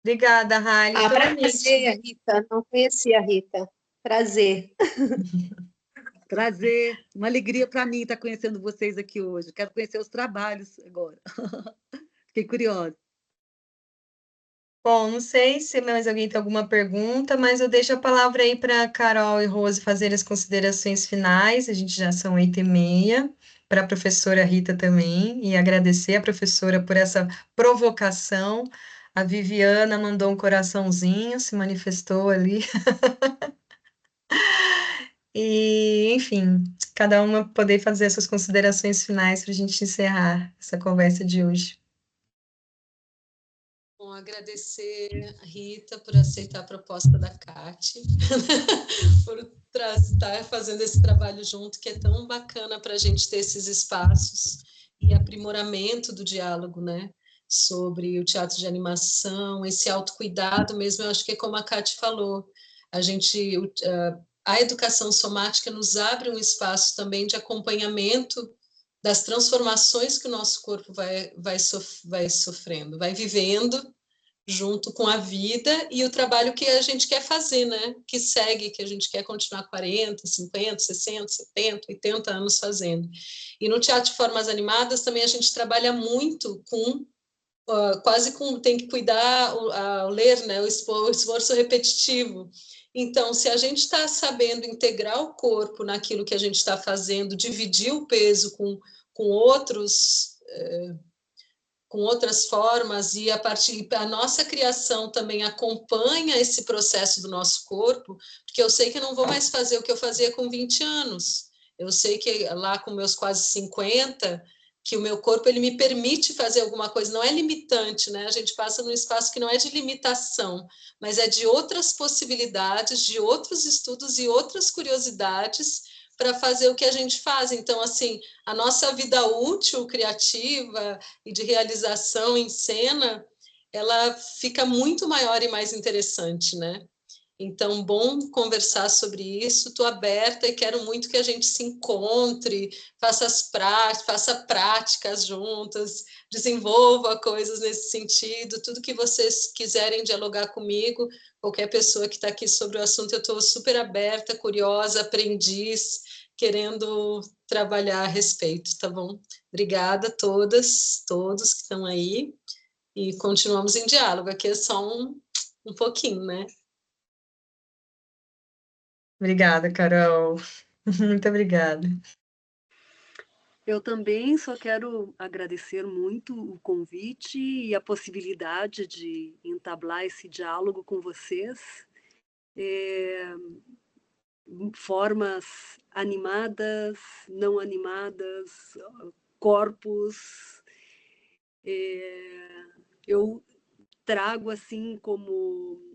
Obrigada, Raila. E Prazer, Rita. Não conhecia a Rita. Prazer. Prazer, uma alegria para mim estar conhecendo vocês aqui hoje. Quero conhecer os trabalhos agora. Fiquei curiosa. Bom, não sei se mais alguém tem alguma pergunta, mas eu deixo a palavra aí para Carol e Rose fazerem as considerações finais. A gente já são 8h30, para a professora Rita também, e agradecer a professora por essa provocação. A Viviana mandou um coraçãozinho, se manifestou ali. E, enfim, cada uma poder fazer essas considerações finais para a gente encerrar essa conversa de hoje. Bom, agradecer a Rita por aceitar a proposta da Cate, por estar fazendo esse trabalho junto, que é tão bacana para a gente ter esses espaços e aprimoramento do diálogo, né? Sobre o teatro de animação, esse autocuidado mesmo, eu acho que é como a Cate falou, a educação somática nos abre um espaço também de acompanhamento das transformações que o nosso corpo vai sofrendo, vai vivendo junto com a vida e o trabalho que a gente quer fazer, né? Que segue, que a gente quer continuar 40, 50, 60, 70, 80 anos fazendo. E no teatro de formas animadas também a gente trabalha muito com quase com tem que cuidar ao ler, né? O esforço repetitivo. Então, se a gente está sabendo integrar o corpo naquilo que a gente está fazendo, dividir o peso com outras formas e a nossa criação também acompanha esse processo do nosso corpo, porque eu sei que eu não vou mais fazer o que eu fazia com 20 anos. Eu sei que lá com meus quase 50, que o meu corpo ele me permite fazer alguma coisa, não é limitante, né? A gente passa num espaço que não é de limitação, mas é de outras possibilidades, de outros estudos e outras curiosidades para fazer o que a gente faz. Então, assim, a nossa vida útil, criativa e de realização em cena, ela fica muito maior e mais interessante, né? Então, bom conversar sobre isso. Estou aberta e quero muito que a gente se encontre, faça práticas juntas, desenvolva coisas nesse sentido. Tudo que vocês quiserem dialogar comigo, qualquer pessoa que está aqui sobre o assunto, eu estou super aberta, curiosa, aprendiz, querendo trabalhar a respeito, tá bom? Obrigada a todas, todos que estão aí. E continuamos em diálogo. Aqui é só um pouquinho, né? Obrigada, Carol. Muito obrigada. Eu também só quero agradecer muito o convite e a possibilidade de entablar esse diálogo com vocês. Formas animadas, não animadas, corpos. Eu trago assim como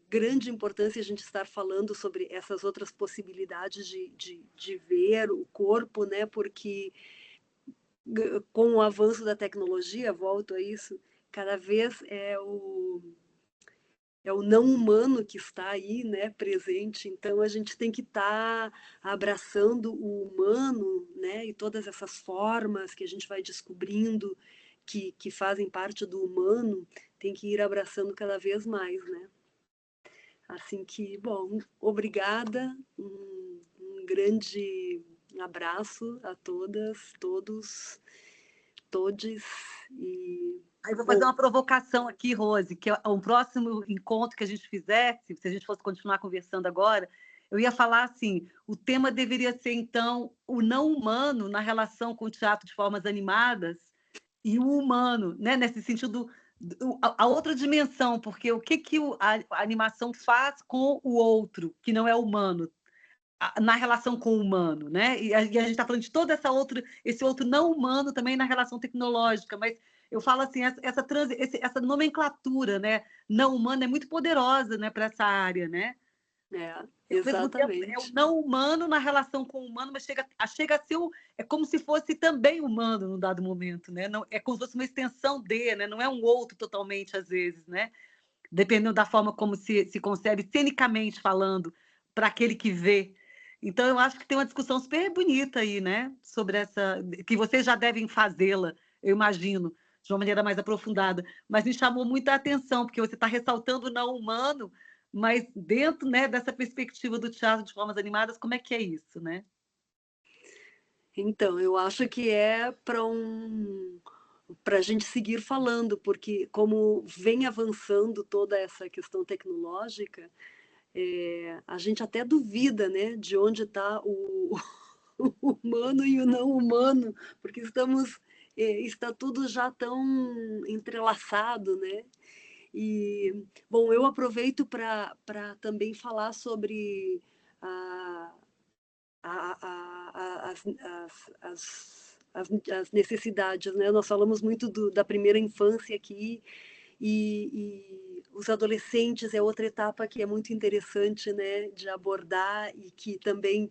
grande importância a gente estar falando sobre essas outras possibilidades de ver o corpo, né? Porque com o avanço da tecnologia, volto a isso, cada vez é o não humano que está aí, né, presente. Então a gente tem que estar abraçando o humano, né, e todas essas formas que a gente vai descobrindo que fazem parte do humano, tem que ir abraçando cada vez mais, né? Assim que, bom, obrigada, um grande abraço a todas, todos, todes e Aí vou fazer uma provocação aqui, Rose, que é um próximo encontro que a gente fizesse, se a gente fosse continuar conversando agora, eu ia falar assim, o tema deveria ser, então, o não humano na relação com o teatro de formas animadas e o humano, né? Nesse sentido, a outra dimensão, porque o que a animação faz com o outro, que não é humano, na relação com o humano, né? E a gente está falando de todo esse outro não humano também na relação tecnológica, mas eu falo assim, essa nomenclatura, né, não humana é muito poderosa, né, para essa área, né? É, Ao mesmo tempo, é o não humano na relação com o humano, mas chega a ser é como se fosse também humano num dado momento, né? Não, é como se fosse uma extensão né? Não é um outro totalmente, às vezes, né? Dependendo da forma como se concebe, cenicamente falando, para aquele que vê. Então, eu acho que tem uma discussão super bonita aí, né? Sobre essa. Que vocês já devem fazê-la, eu imagino, de uma maneira mais aprofundada. Mas me chamou muita atenção, porque você está ressaltando o não humano, mas dentro, né, dessa perspectiva do teatro de formas animadas, como é que é isso, né? Então, eu acho que é para a gente seguir falando, porque como vem avançando toda essa questão tecnológica, a gente até duvida, né, de onde está o humano e o não humano, porque está tudo já tão entrelaçado, né? E, bom, eu aproveito para também falar sobre as necessidades, né? Nós falamos muito da primeira infância aqui, e os adolescentes é outra etapa que é muito interessante, né, de abordar, e que também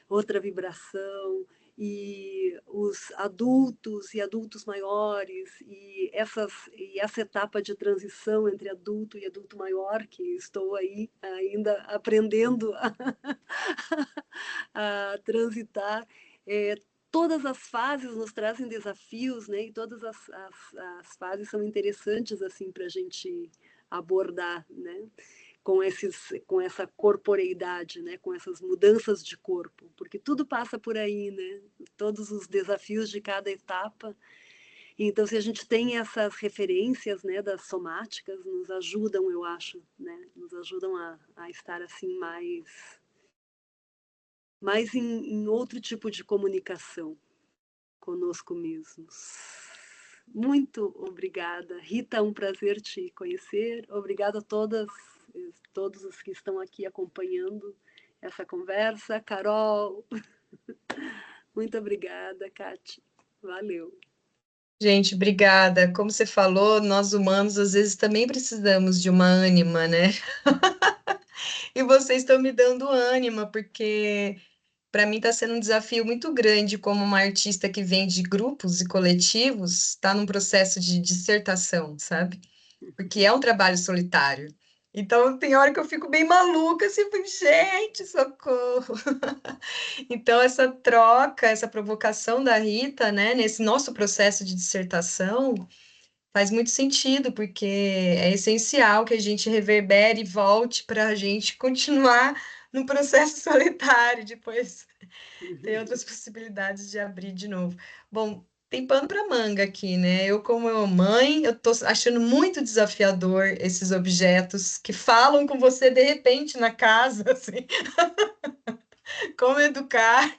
outra vibração, e os adultos e adultos maiores, e essa etapa de transição entre adulto e adulto maior, que estou aí ainda aprendendo a transitar. Todas as fases nos trazem desafios, né? E todas as fases são interessantes assim para a gente abordar, né? Com essa corporeidade, né? Com essas mudanças de corpo, porque tudo passa por aí, né? Todos os desafios de cada etapa. Então, se a gente tem essas referências, né, das somáticas, nos ajudam, eu acho, né? Nos ajudam a estar assim mais em outro tipo de comunicação conosco mesmos. Muito obrigada, Rita, um prazer te conhecer. Obrigada a todos os que estão aqui acompanhando essa conversa. Carol, muito obrigada, Kati. Valeu. Gente, obrigada. Como você falou, nós humanos às vezes também precisamos de uma ânima, né? E vocês estão me dando ânima, porque para mim está sendo um desafio muito grande como uma artista que vem de grupos e coletivos, está num processo de dissertação, sabe? Porque é um trabalho solitário. Então, tem hora que eu fico bem maluca, assim, fico, gente, socorro. Então, essa troca, essa provocação da Rita, né, nesse nosso processo de dissertação, faz muito sentido, porque é essencial que a gente reverbere e volte para a gente continuar no processo solitário, depois ter outras possibilidades de abrir de novo. Bom, tem pano para manga aqui, né? Eu, como mãe, eu tô achando muito desafiador esses objetos que falam com você de repente na casa, assim. Como educar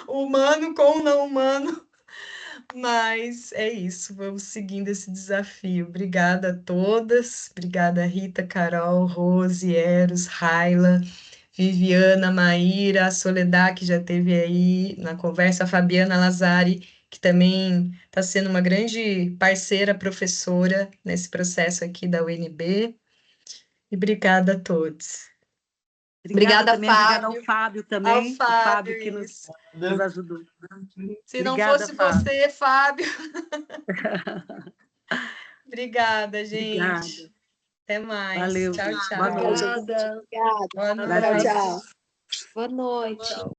o humano com o não humano. Mas é isso, vamos seguindo esse desafio. Obrigada a todas, obrigada Rita, Carol, Rose, Eros, Raila, Viviana, Maíra, a Soledad, que já esteve aí na conversa, a Fabiana Lazari, que também está sendo uma grande parceira, professora nesse processo aqui da UNB. E obrigada a todos. Obrigada também, obrigada ao Fábio. Fábio também, Ao o Fábio que nos ajudou. Se não Obrigada, fosse Fábio. você, Fábio. Obrigada, gente. Obrigada. Até mais. Valeu, Tchau, gente. tchau. Boa noite. Obrigada. Obrigada. Boa Valeu. noite. Tchau. Boa noite. Tchau.